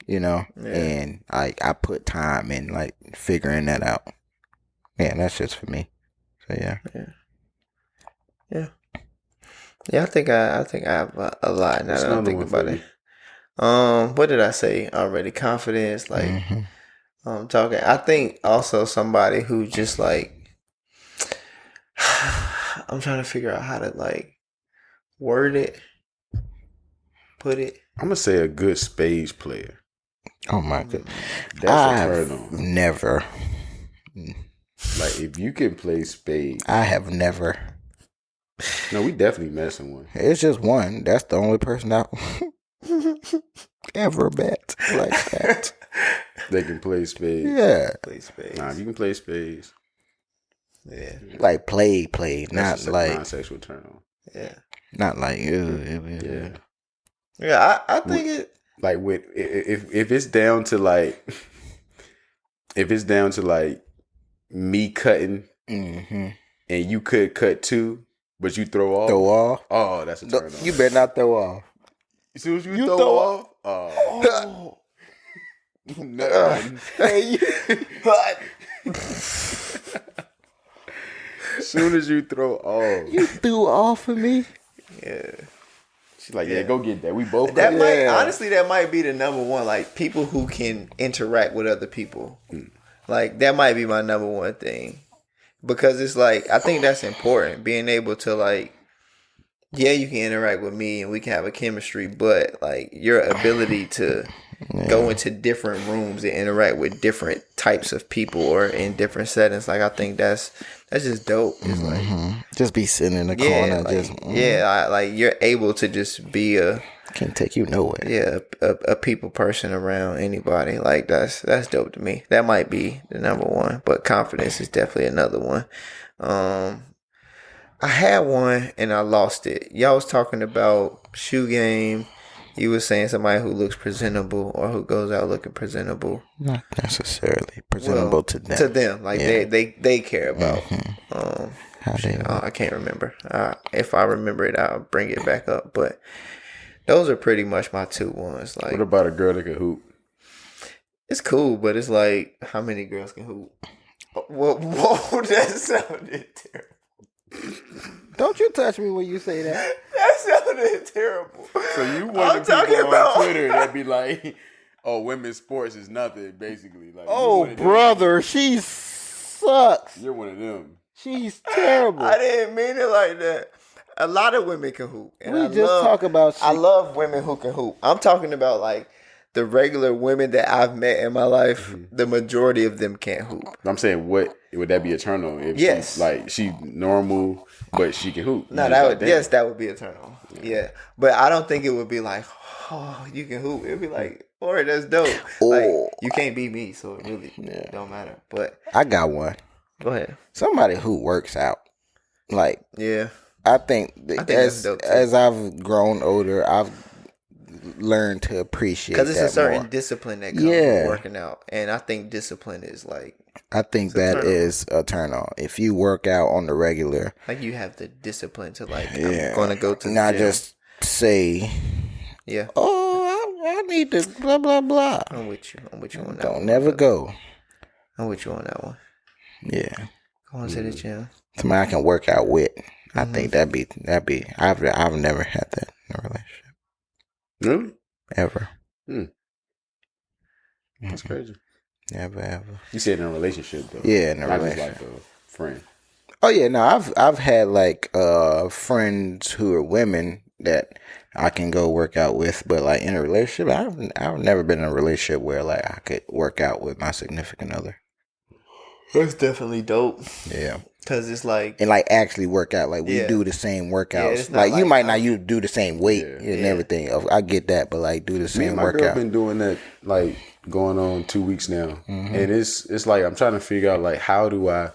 you know, and I put time in like figuring that out. Yeah, that's just for me. So yeah. I think I have a lot now that I'm thinking about it. What did I say already? Confidence, like talking. I think also somebody who just like I'm trying to figure out how to like word it, put it. I'm gonna say a good spades player. Oh my god, That's a turn on. Never. Like if you can play spades. I have never. No, we definitely met someone. It's just one. That's the only person I ever met like that. They can play spades. Yeah. Play spades. Nah, if you can play spades. Yeah. Like play, That's not like non-sexual turn on. Yeah. not like Yeah. Yeah, I think it like with if it's down to like me cutting and you could cut two, but you throw off. Oh, that's a turn on. You better not throw off. As soon as you throw off, oh. Nothing. As soon as you throw off. You threw off of me? Yeah. She's like, yeah, go get that. We both that might honestly that might be the number one. Like people who can interact with other people. Like that might be my number one thing. Because it's like I think that's important. Being able to like you can interact with me and we can have a chemistry, but like your ability to go into different rooms and interact with different types of people or in different settings, like I think that's just dope. It's like just be sitting in the corner, like, like you're able to just be can't take you nowhere. Yeah, a people person around anybody. Like that's dope to me. That might be the number one, but confidence is definitely another one. I had one and I lost it. Y'all was talking about shoe game. You was saying somebody who looks presentable or who goes out looking presentable. Not necessarily presentable to them. To them, like they care about. How they I can't remember. If I remember it, I'll bring it back up. But those are pretty much my two ones. Like, what about a girl that can hoop? It's cool, but it's like how many girls can hoop? Whoa, that sounded terrible. Don't you touch me when you say that. That sounded terrible. So you want to people on Twitter that be like, "Oh, women's sports is nothing," basically. Like, oh, brother, she sucks. You're one of them. She's terrible. I didn't mean it like that. A lot of women can hoop. And I love women who can hoop. I'm talking about like the regular women that I've met in my life. The majority of them can't hoop. I'm saying, what would that be a turn on? If yes, she normal, but she can hoop. No, that would be a turn on. Yeah, but I don't think it would be like, oh, you can hoop. It'd be like, or that's dope. Oh. Like you can't beat me, so it really don't matter. But I got one. Go ahead. Somebody who works out, like I think as I've grown older, I've learned to appreciate because it's a certain more. Discipline that comes with working out, and I think discipline is like. I think that is a turn on. If you work out on the regular, like you have the discipline to like, I'm going to go to the not gym. Just say, oh, I need to blah blah blah. I'm with you on that one. Don't never go. I'm with you on that one. Yeah, going to the gym. Somebody I can work out with. I think that'd be. I've never had that in a relationship. Really? Ever. That's crazy. Never ever. You said in a relationship though. Yeah, in a not relationship. Just like a friend. Oh yeah, no, I've had like friends who are women that I can go work out with, but like in a relationship, I've never been in a relationship where like I could work out with my significant other. That's definitely dope. Yeah. Cause it's like and like actually work out, like we do the same workouts. Like you might not you do the same weight and everything. I get that, but like do the same workout. My girl been doing that like going on 2 weeks now, and it's like I'm trying to figure out like how do I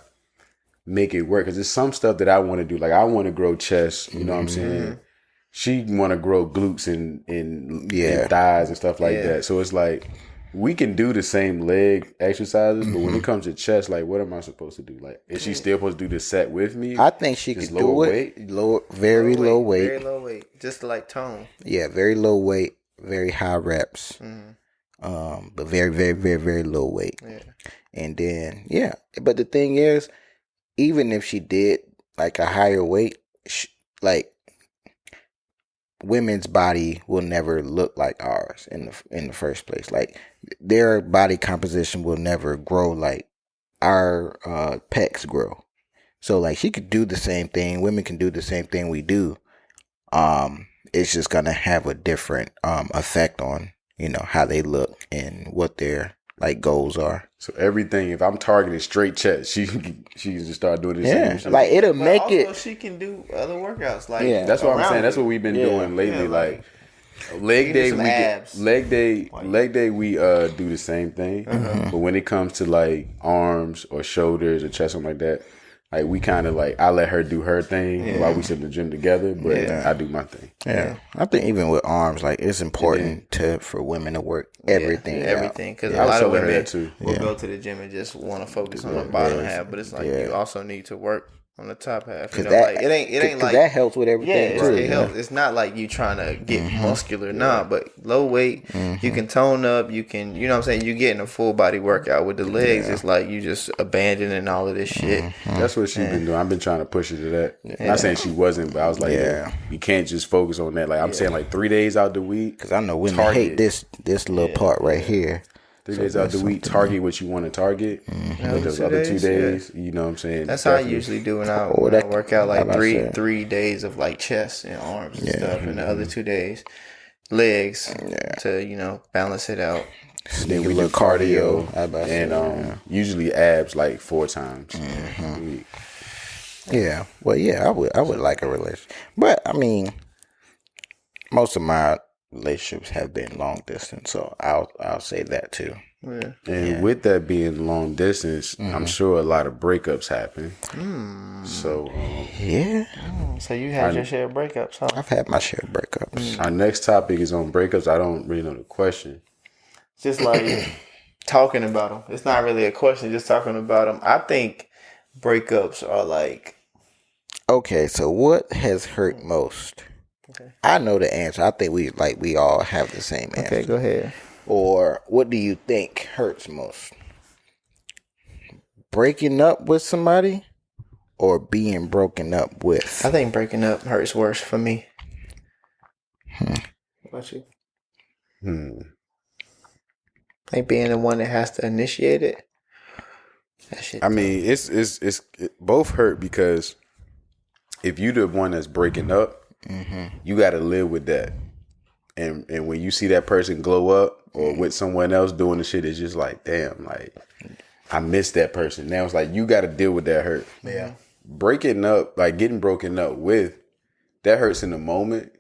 make it work. Because there's some stuff that I want to do. Like I want to grow chest. You know what I'm saying? She want to grow glutes and thighs and stuff like that. So it's like we can do the same leg exercises, but when it comes to chest, like what am I supposed to do? Like, is she still supposed to do the set with me? I think she could do it. Very low weight. Very low weight. Just like tone. Yeah, very low weight, very high reps. But very, very, very, very low weight. Yeah. And then, but the thing is, even if she did like a higher weight, like women's body will never look like ours in the first place. Like their body composition will never grow like our pecs grow. So like she could do the same thing. Women can do the same thing we do. It's just gonna have a different effect on how they look and what their like goals are. So everything, if I'm targeting straight chest, she can just start doing the same shit. Like it'll make also, it. She can do other workouts. Like that's what I'm saying. That's what we've been doing lately. Like leg day, leg day, we do the same thing. But when it comes to like arms or shoulders or chest, something like that, like we kind of like I let her do her thing while we sit in the gym together, but I do my thing. Yeah, I think even with arms, like it's important for women to work everything. Because a lot of women will go to the gym and just want to focus on the bottom half, but it's like you also need to work on the top half. You know, like it ain't like that helps with everything. It helps. It's not like you trying to get muscular, but low weight, you can tone up. You can, you know what I'm saying. You getting a full body workout with the legs. It's like you just abandoning all of this shit. That's what she's been doing. I've been trying to push her to that. Not saying she wasn't, but I was like, you can't just focus on that. Like I'm saying, like 3 days out the week. Because I know women hate this little part right here. 3 days out the week, target what you want to target. Those other 2 days, you know what I'm saying? That's how I usually do when I work out, like three days of like chest and arms and stuff, and the other 2 days legs to balance it out. Then we do cardio and usually abs like 4 times a week. Yeah, well, I would like a relationship, but I mean, most of my relationships have been long distance, so I'll say that too. Yeah. And with that being long distance, I'm sure a lot of breakups happen. So so you had your share of breakups, huh? I've had my share of breakups. Our next topic is on breakups. I don't really know the question. Just like talking about them. It's not really a question. Just talking about them. I think breakups are like. Okay, so what has hurt most? Okay. I know the answer. I think we all have the same answer. Okay, go ahead. Or what do you think hurts most? Breaking up with somebody or being broken up with? I think breaking up hurts worse for me. What about you? I think being the one that has to initiate it. That shit. I mean, it's both hurt because if you the one that's breaking up, you got to live with that. And when you see that person glow up or with someone else doing the shit, it's just like, damn, like I miss that person. Now it's like you got to deal with that hurt. Yeah. Breaking up, like getting broken up with, that hurts in the moment.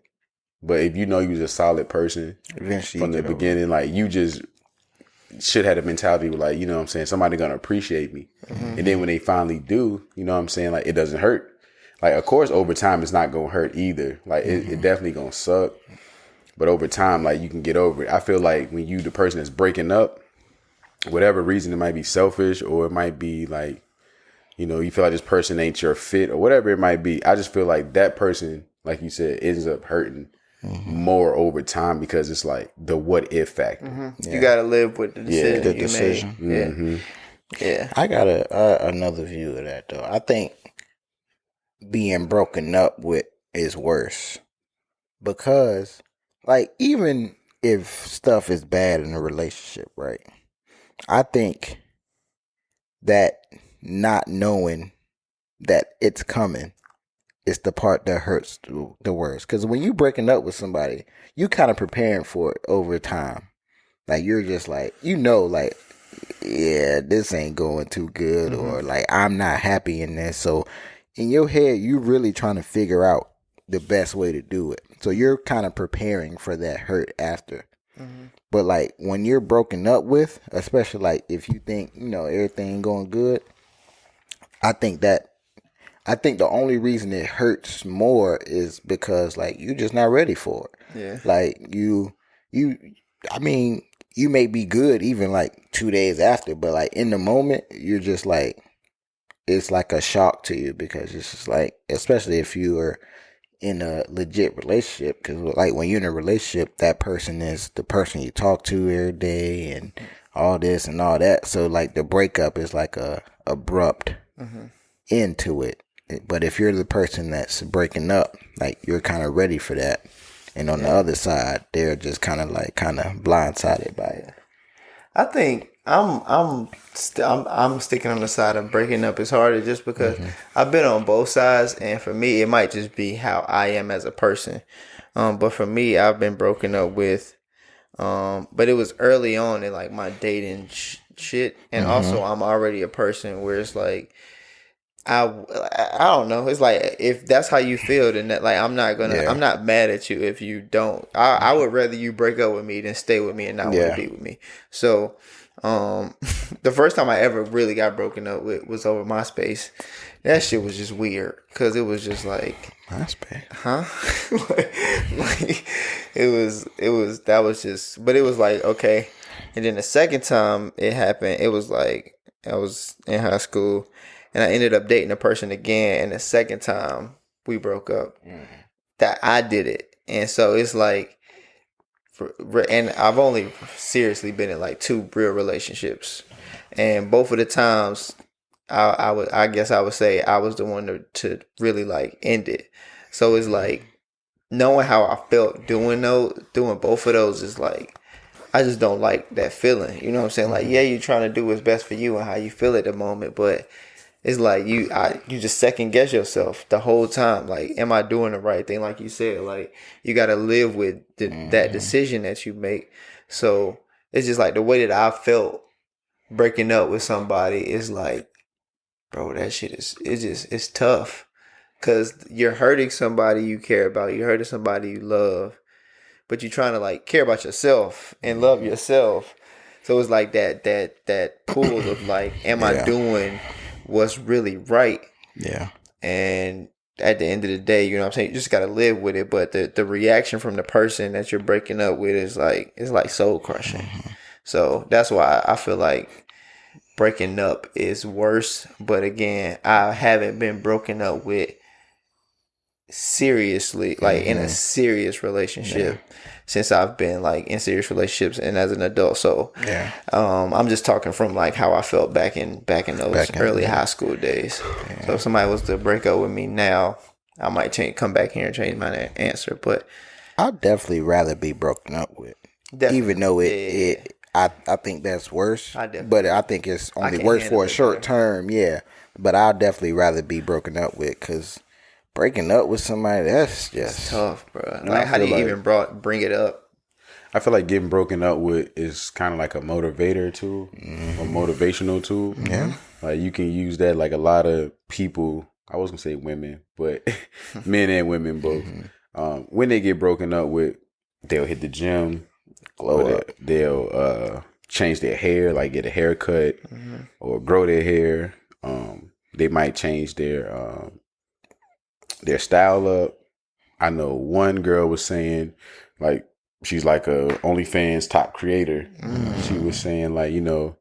But if you know you're a solid person eventually from the beginning, like you just should have the mentality of like, you know what I'm saying, somebody gonna appreciate me. And then when they finally do, you know what I'm saying, like it doesn't hurt. Like, of course, over time, it's not going to hurt either. Like, it definitely going to suck. But over time, like, you can get over it. I feel like when you, the person that's breaking up, whatever reason, it might be selfish or it might be like, you know, you feel like this person ain't your fit or whatever it might be. I just feel like that person, like you said, ends up hurting more over time because it's like the what if factor. You got to live with the decision you made. Yeah. I got another view of that, though. I think being broken up with is worse because, like, even if stuff is bad in a relationship, right? I think that not knowing that it's coming is the part that hurts the worst. Because when you breaking up with somebody, you kind of preparing for it over time. Like, you're just like, you know, like, yeah, this ain't going too good, or like, I'm not happy in this. So in your head, you're really trying to figure out the best way to do it. So you're kind of preparing for that hurt after. But like when you're broken up with, especially like if you think, you know, everything going good, I think that I think the only reason it hurts more is because like you're just not ready for it. Yeah. Like you I mean, you may be good even like 2 days after, but like in the moment, you're just like it's like a shock to you because it's just like, especially if you are in a legit relationship, because like when you're in a relationship, that person is the person you talk to every day and all this and all that. So like the breakup is like a abrupt end to it. But if you're the person that's breaking up, like you're kind of ready for that. And on the other side, they're just kind of blindsided by it. I think I'm sticking on the side of breaking up is harder just because I've been on both sides, and for me it might just be how I am as a person. But for me, I've been broken up with, but it was early on in like my dating shit, and also I'm already a person where it's like I don't know. It's like if that's how you feel, then that, like I'm not mad at you if you don't. I would rather you break up with me than stay with me and not want to be with me. So, the first time I ever really got broken up with was over MySpace. That shit was just weird because it was just like MySpace, huh? Like that was just, but it was like okay. And then the second time it happened, it was like I was in high school. And I ended up dating a person again. And the second time we broke up, that I did it. And so it's like, and I've only seriously been in like 2 real relationships. And both of the times, I guess I would say I was the one to really like end it. So it's like, knowing how I felt doing both of those is like, I just don't like that feeling. You know what I'm saying? Like, yeah, you're trying to do what's best for you and how you feel at the moment, but it's like you just second guess yourself the whole time. Like, am I doing the right thing? Like you said, like you got to live with that decision that you make. So it's just like the way that I felt breaking up with somebody is like, bro, that shit it's tough because you're hurting somebody you care about. You're hurting somebody you love, but you're trying to like care about yourself and love yourself. So it's like that pool of like, am I doing what's really right? Yeah. And at the end of the day, you know what I'm saying, you just gotta live with it. But the reaction from the person that you're breaking up with is like, it's like soul crushing. So that's why I feel like breaking up is worse. But again, I haven't been broken up with seriously, like in a serious relationship since I've been like in serious relationships and as an adult. So I'm just talking from like how I felt back in those early high school days. So if somebody was to break up with me now, I might come back here and change my answer. But I'd definitely rather be broken up with, even though I think that's worse. But I think it's only worse for a short term. Yeah, but I'd definitely rather be broken up with because breaking up with somebody, that's just it's tough, bro. Like, how do you even bring it up? I feel like getting broken up with is kind of like a motivator tool, a motivational tool. Yeah. Like you can use that. Like a lot of people, I was gonna say women, but men and women both. When they get broken up with, they'll hit the gym, glow up. They'll change their hair, like get a haircut or grow their hair. They might change their style up. I know one girl was saying, like, she's like a OnlyFans top creator. She was saying, like, you know,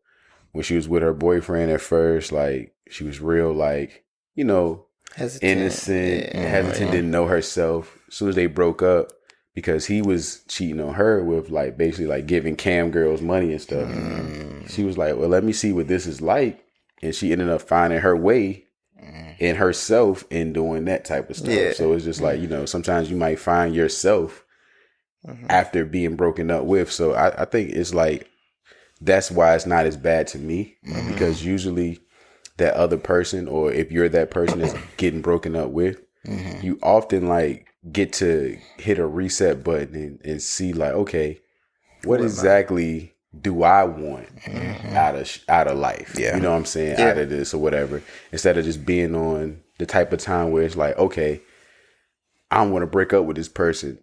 when she was with her boyfriend at first, like, she was real, like, you know, innocent, hesitant, didn't know herself. As soon as they broke up, because he was cheating on her with, like, basically, like, giving cam girls money and stuff. She was like, well, let me see what this is like. And she ended up finding her way in herself in doing that type of stuff. Yeah. So it's just like, you know, sometimes you might find yourself after being broken up with. So I think it's like, that's why it's not as bad to me because usually that other person, or if you're that person that's getting broken up with, you often like get to hit a reset button and see like, okay, what exactly do I want out of life? Yeah. You know what I'm saying? Out of this or whatever. Instead of just being on the type of time where it's like, okay, I want to break up with this person.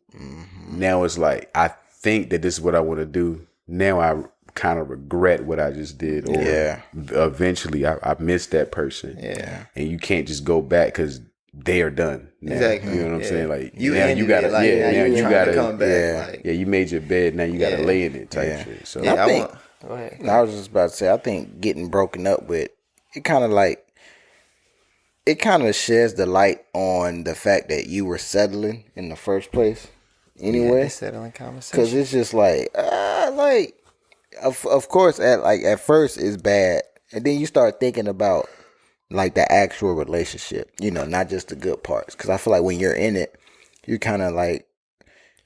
Now it's like, I think that this is what I want to do. Now I kind of regret what I just did, or eventually I missed that person. Yeah, and you can't just go back because they are done. Now. Exactly. You know what I'm saying? Like you gotta, like, now you gotta come back. Yeah. Like, you made your bed. Now you gotta lay in it. Type shit. So I think. Go ahead. I was just about to say. I think getting broken up with it kind of sheds the light on the fact that you were settling in the first place. Anyway, settling conversation. Because it's just like of course at first it's bad, and then you start thinking about like the actual relationship, not just the good parts. Because I feel like when you're in it, you kind of like,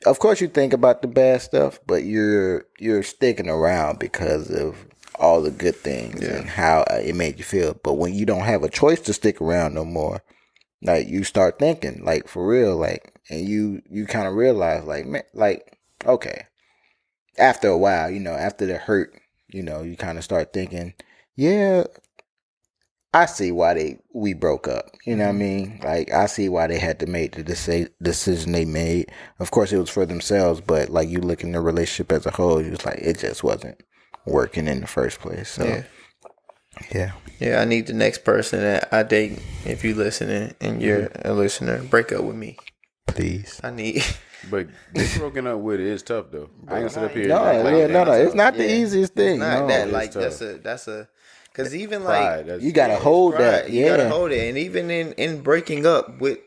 of course you think about the bad stuff, but you're sticking around because of all the good things and how it made you feel. But when you don't have a choice to stick around no more, like you start thinking like for real, like, and you kind of realize like, man, like, okay, after a while, after the hurt, you kind of start thinking, yeah, I see why we broke up. You know what I mean? Like, I see why they had to make the decision they made. Of course, it was for themselves, but like you look in the relationship as a whole, you was like, it just wasn't working in the first place. So, yeah. I need the next person that I date. If you listening and you're a listener, break up with me, please. I need. But getting broken up with it is tough though. I ain't gonna sit up here. No, it's not the easiest thing. It's not no, that. Like that's a. Because even pride, like you gotta hold that. You gotta hold it, and even in breaking up with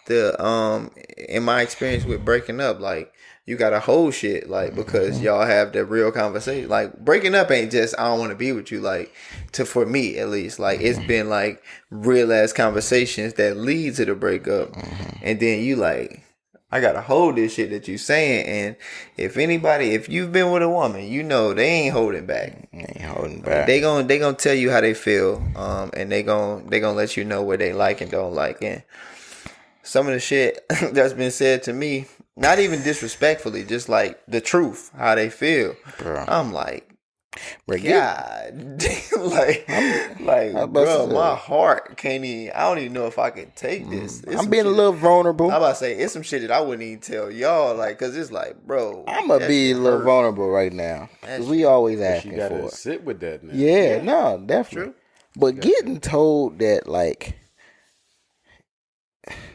the in my experience with breaking up, like you gotta hold shit, like because y'all have the real conversation. Like breaking up ain't just I don't want to be with you. Like for me at least, like it's been like real ass conversations that lead to the breakup, and then you like. I gotta hold this shit that you saying, and if you've been with a woman, they ain't holding back. They gonna tell you how they feel, and they gonna let you know what they like and don't like. And some of the shit that's been said to me, not even disrespectfully, just like the truth, how they feel. Bro. I'm like, God, bro, my heart can't even. I don't even know if I can take this. I'm being a little vulnerable. I'm about to say it's some shit that I wouldn't even tell y'all, like, cause it's like, bro, I'm gonna be a little vulnerable right now, cause we always asking for it. Sit with that now. Yeah, no, definitely. True. But getting told that like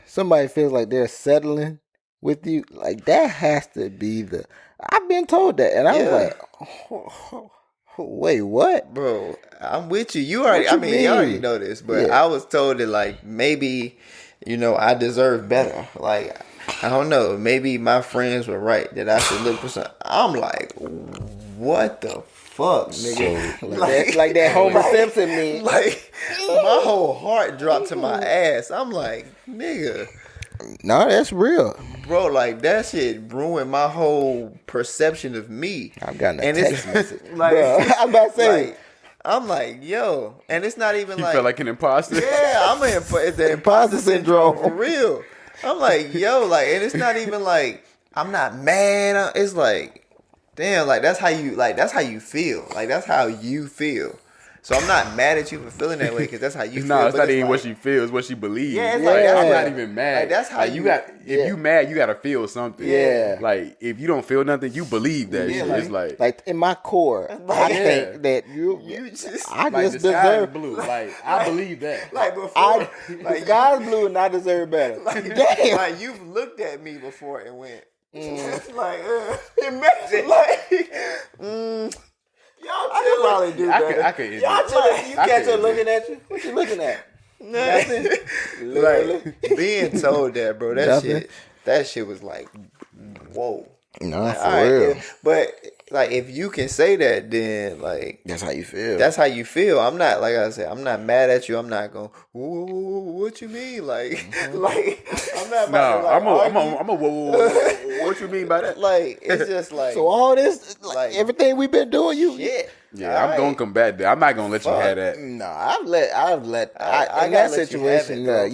somebody feels like they're settling with you, like that has to be the. I've been told that, and I was like. Wait, what? Bro, I'm with you. You already know this, but I was told that like maybe, I deserve better. Like, I don't know. Maybe my friends were right that I should look for something. I'm like, what the fuck, nigga? So, like that Homer Simpson meme. Like, my whole heart dropped to my ass. I'm like, nigga. No, that's real. Bro, like that shit ruined my whole perception of me. I've gotten a text message. Like, bro, I'm about to say. Like, I'm like, yo. And it's not even like. You feel like an imposter? Yeah, it's the imposter syndrome for real. I'm like, yo, like, and it's not even like, I'm not mad. It's like, damn, like, that's how you feel. Like, that's how you feel. So I'm not mad at you for feeling that way because that's how you feel. No, it's not even what she feels, it's what she believes. Yeah, it's like, I'm like, not even mad. Like, that's how you got. If you mad, you gotta feel something. Yeah. Like if you don't feel nothing, you believe that shit. It's like in my core, I think that you just I like just deserve blue. Like I believe that. Like before, like sky's blue and I deserve better. Like, damn. Like you've looked at me before and went. Like imagine like. I could probably do that. I could. You catch her looking at you. What you looking at? Nothing. Like being told that, bro. That shit was like, whoa. No, like, for real. But like, if you can say that, then like that's how you feel. That's how you feel. I'm not, like I said, I'm not mad at you. I'm not going, what you mean? Like, like I'm not. I'm a whoa. What you mean by that? Like, it's just like. So all this, like everything we've been doing, you. Yeah, I'm gonna come back there. I'm not gonna let you have that. No, I've let. I in that situation. No,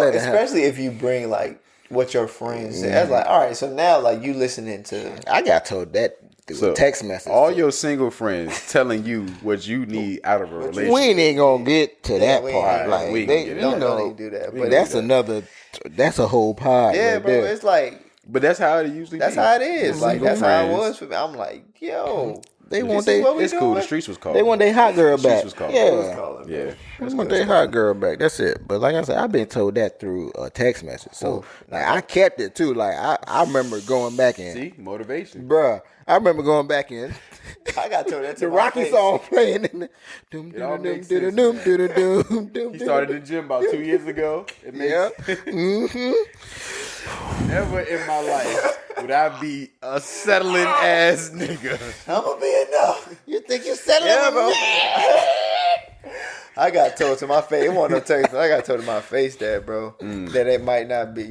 especially if you bring like what your friends say. That's like, all right. So now, like you listening to. I got told that through a text message. All your single friends telling you what you need out of a relationship. We ain't gonna get to that part. Like we don't do that. But that's another. That's a whole pod. Yeah, right bro. There. It's like. But that's how it usually. That's how it is. Like that's how it was for me. I'm like, yo. They want This is what we It's cool. doing? The streets was called. they want their hot girl The streets back. was called. Yeah. Yeah. They want their hot girl back. That's it. But like I said, I've been told that through a text message. So like I kept it too. Like I remember going back in. See, motivation. Bruh, I remember going back in. I got told that to The my Rocky face. song playing. And It all makes sense, man. He started the gym about 2 years ago. It makes Never in my life would I be a settling ass nigga. I'm gonna be enough. You think you're settling? Yeah, bro. I got told to my face. It wasn't no text. I got told to my face that, bro, that it might not be. I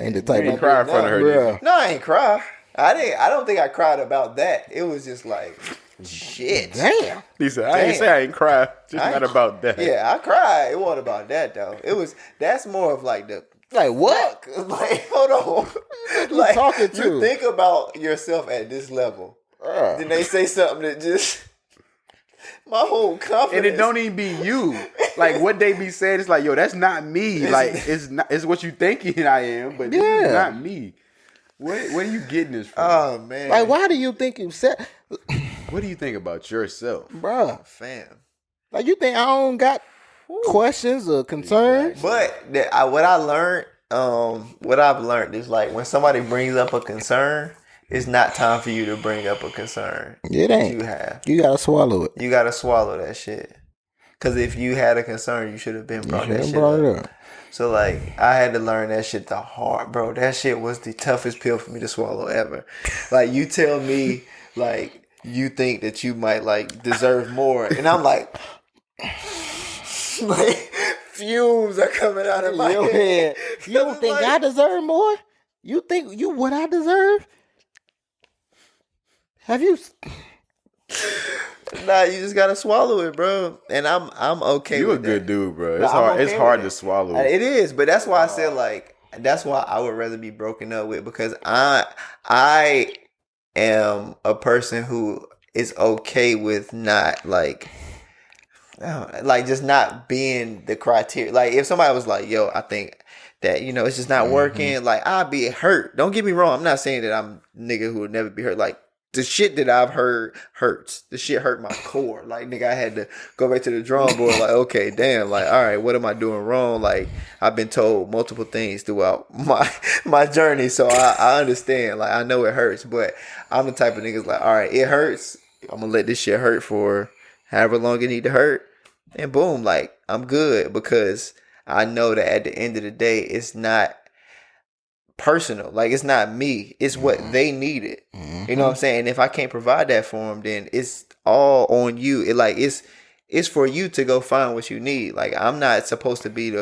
ain't the type You of ain't cry in front of her, did bruh. No, I ain't cry. I don't think I cried about that. It was just like, shit. Damn. He said, I ain't say I ain't cry. Just not about that. Yeah, I cried. It wasn't about that though. That's more of like the Like what? like hold on. you Like talking to? you think about yourself at this level. Then they say something that just my whole confidence. And it don't even be you. Like what they be saying, it's like, yo, that's not me. Like it's what you thinking I am, but this is not me. Where are you getting this from? Oh man. Like why do you think you said, What do you think about yourself? bruh? fam. Like you think I don't got questions or concerns? But what I've learned is like when somebody brings up a concern, it's not time for you to bring up a concern. It ain't. You gotta swallow it. You gotta swallow that shit. Cause if you had a concern, you should have been brought that shit brought up. it up. So like I had to learn that shit the hard, bro. That shit was the toughest pill for me to swallow ever. Like you tell me like you think that you might like deserve more, and I'm like fumes are coming out of my Your head. You don't It's think like- I deserve more? You think you what I deserve? Have you? Nah, you just gotta swallow it, bro. And I'm okay You a with that. good dude, bro. No, It's I'm hard. okay It's hard with to it. swallow. It is, but that's why I said like that's why I would rather be broken up with because I am a person who is okay with not like just not being the criteria. Like if somebody was like, "Yo, I think that it's just not working," like I'd be hurt. Don't get me wrong. I'm not saying that I'm a nigga who would never be hurt. Like the shit that I've heard hurts. The shit hurt my core. Like nigga, I had to go back to the drawing board. Like okay, damn. Like all right, what am I doing wrong? Like I've been told multiple things throughout my journey, so I understand. Like I know it hurts, but I'm the type of niggas like all right, it hurts. I'm gonna let this shit hurt for however long it need to hurt, and boom, like I'm good because I know that at the end of the day, it's not personal. Like it's not me. It's what they needed. You know what I'm saying? And if I can't provide that for them, then it's all on you. It's for you to go find what you need. Like I'm not supposed to be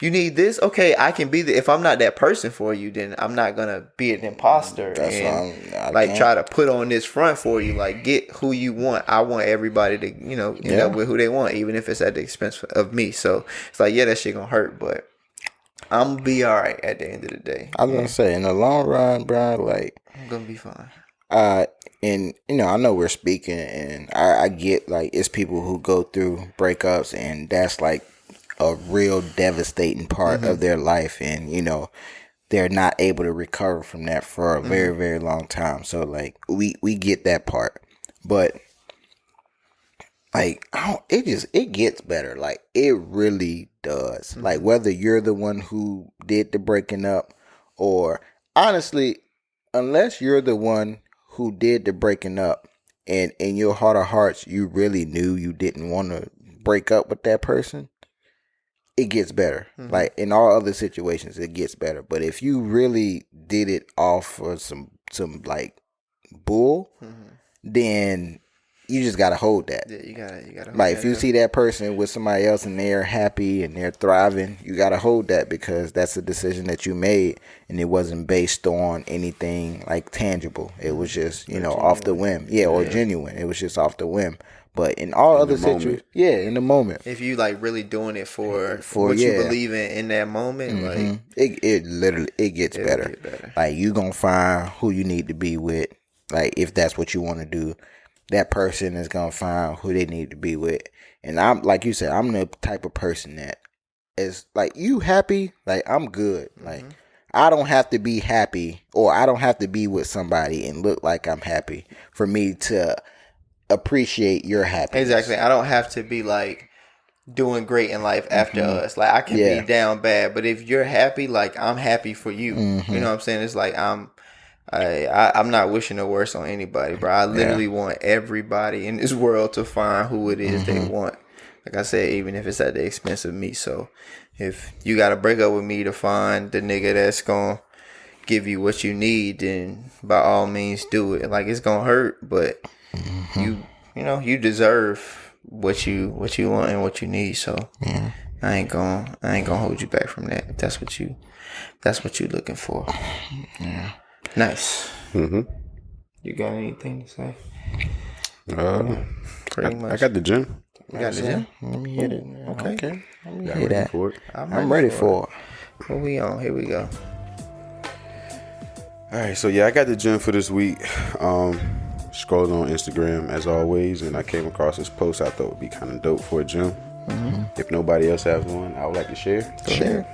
you need this? Okay, I can be if I'm not that person for you, then I'm not gonna be an imposter and try to put on this front for you. Like get who you want. I want everybody to, end up with who they want, even if it's at the expense of me. So it's like, yeah, that shit gonna hurt, but I'm gonna be all right at the end of the day. I was gonna say in the long run, bro, like I'm gonna be fine. And I know we're speaking, and I get like it's people who go through breakups, and that's like a real devastating part of their life, and they're not able to recover from that for a very, very long time. So like we get that part, but like it gets better. Like it really does. Like whether you're the one who did the breaking up, or honestly, unless you're the one who did the breaking up, and in your heart of hearts you really knew you didn't want to break up with that person, it gets better. Like in all other situations, it gets better. But if you really did it off for some like bull, then you just gotta hold that. Yeah, you gotta hold Like that if you up. see that person with somebody else and they're happy and they're thriving, you gotta hold that because that's a decision that you made and it wasn't based on anything like tangible. It was just off the whim, or genuine. It was just off the whim. But in all other situations, in the moment. If you like really doing it for what you believe in that moment, like it literally gets better. get better. Like you gonna find who you need to be with. Like if that's what you want to do, that person is gonna find who they need to be with. And I'm like you said, I'm the type of person that is like, you happy? Like I'm good. Like I don't have to be happy, or I don't have to be with somebody and look like I'm happy for me to appreciate your happiness. Exactly. I don't have to be like doing great in life after us. Like I can be down bad, but if you're happy, like I'm happy for you. You know what I'm saying? It's like I'm not wishing the worst on anybody, bro. I literally want everybody in this world to find who it is they want. Like I said, even if it's at the expense of me. So if you got to break up with me to find the nigga that's going to give you what you need, then by all means do it. Like it's going to hurt, but you deserve what you want and what you need. So I ain't gonna hold you back from that. If that's what you looking for. Yeah. Nice. You got anything to say? Pretty much. I got the gym. You got the gym? Let me hit it. Okay. Let me hit Ready that. for it. I'm ready for it. What we on? Here we go. All right, so I got the gym for this week. Scrolling on Instagram as always, and I came across this post I thought would be kind of dope for a gym. If nobody else has one, I would like to share. Share.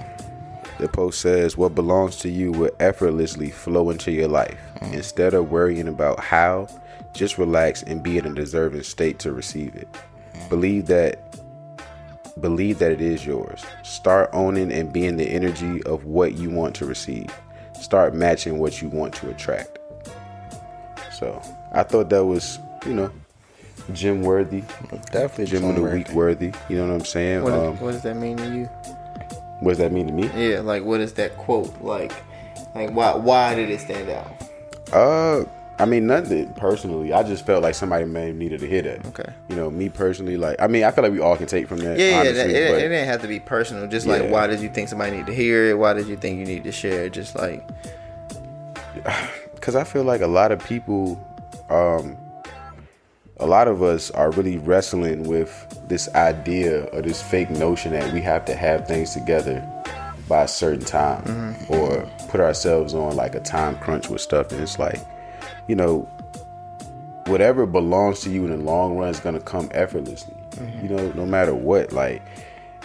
The post says, "What belongs to you will effortlessly flow into your life. Instead of worrying about how, just relax and be in a deserving state to receive it. Believe that it is yours. Start owning and being the energy of what you want to receive. Start matching what you want to attract." So I thought that was, gym worthy. Definitely Gym of the week worthy. You know what I'm saying? What does that mean to you? What does that mean to me? Yeah, like what is that quote? Like why did it stand out? I mean, nothing personally. I just felt like somebody may have needed to hear that. Okay. Me personally, I feel like we all can take from that. Yeah, honestly, it didn't have to be personal. Just like, why did you think somebody needed to hear it? Why did you think you need to share it? Just like, because I feel like a lot of people, a lot of us are really wrestling with this idea or this fake notion that we have to have things together by a certain time or put ourselves on like a time crunch with stuff. And it's like, whatever belongs to you in the long run is going to come effortlessly, no matter what. Like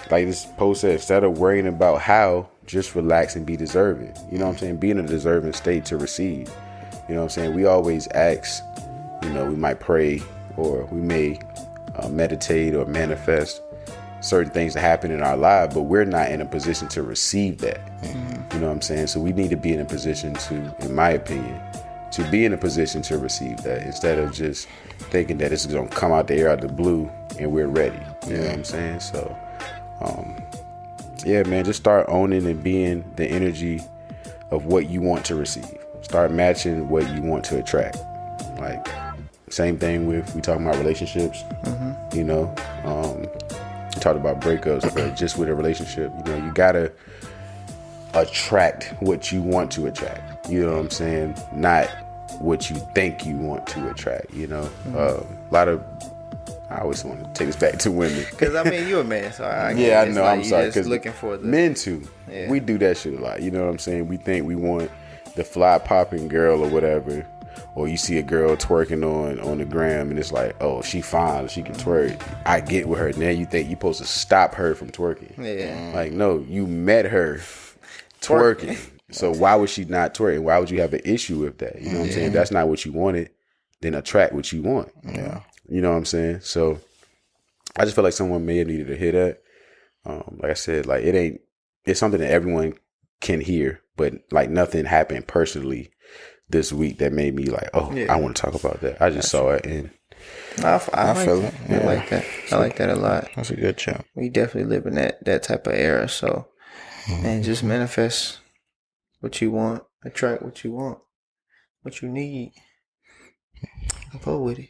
this post said, instead of worrying about how, just relax and be deserving. You know what I'm saying? Be in a deserving state to receive. You know what I'm saying? We always ask, we might pray or we may meditate or manifest certain things to happen in our life, but we're not in a position to receive that. You know what I'm saying? So we need to be in a position to, in my opinion, to be in a position to receive that instead of just thinking that it's going to come out the air out of the blue and we're ready. You know what I'm saying? So, man, just start owning and being the energy of what you want to receive. Start matching what you want to attract. Like, same thing we talking about relationships, we talked about breakups, but just with a relationship, you gotta attract what you want to attract. You know what I'm saying? Not what you think you want to attract. A lot of, I always want to take this back to women. Because you're a man, so I know. Like I'm sorry. Just looking for the men too. Yeah. We do that shit a lot. You know what I'm saying? We think we want the fly popping girl or whatever. Or you see a girl twerking on the gram and it's like, oh, she fine, she can twerk. I get with her. Now you think you're supposed to stop her from twerking. Yeah. Like, no, you met her twerking. So why would she not twerk? Why would you have an issue with that? You know what I'm saying? If that's not what you wanted, then attract what you want. Yeah. You know what I'm saying? So I just feel like someone may have needed to hear that. Like I said, like it's something that everyone can hear, but like nothing happened personally this week that made me like, I want to talk about that. I just saw it and I feel it. Yeah. I like that. I like that a lot. That's a good job. We definitely live in that type of era. So, man, just manifest what you want, attract what you want, what you need, and go with it.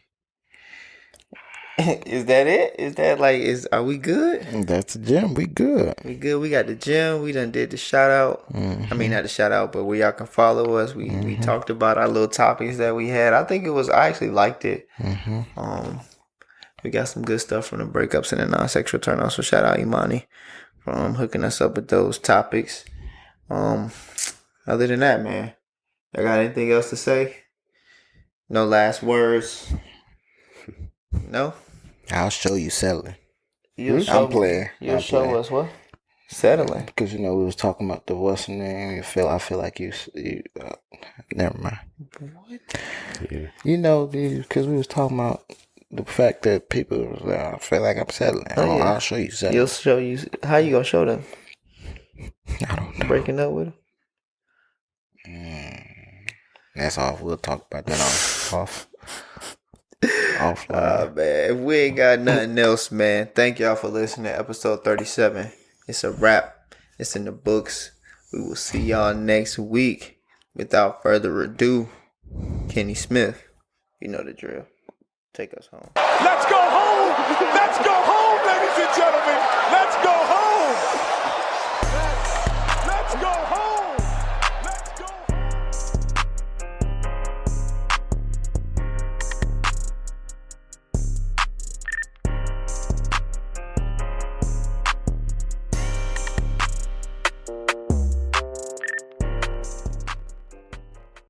Is that it? Is that are we good? That's the gym. We good. We good. We got the gym. We done did the shout out. I mean, not the shout out, but where y'all can follow us. We talked about our little topics that we had. I actually liked it. We got some good stuff from the breakups and the non-sexual turn-ons. So shout out Imani for hooking us up with those topics. Other than that, man, I got anything else to say? No last words? No? I'll show you selling. I'm playing. You'll show us what? Settling. Because we was talking about the what's the name. I feel like you never mind. What? Yeah. Because we was talking about the fact that people was like, I feel like I'm settling. Oh, yeah. I'll show you settling. He'll show you. How you gonna show them? I don't know. Breaking up with him? That's all. We'll talk about that offline. Man, if we ain't got nothing else, man, thank y'all for listening to episode 37. It's a wrap. It's in the books. We will see y'all next week. Without further ado, Kenny Smith, you know the drill. Take us home. Let's go home, ladies and gentlemen.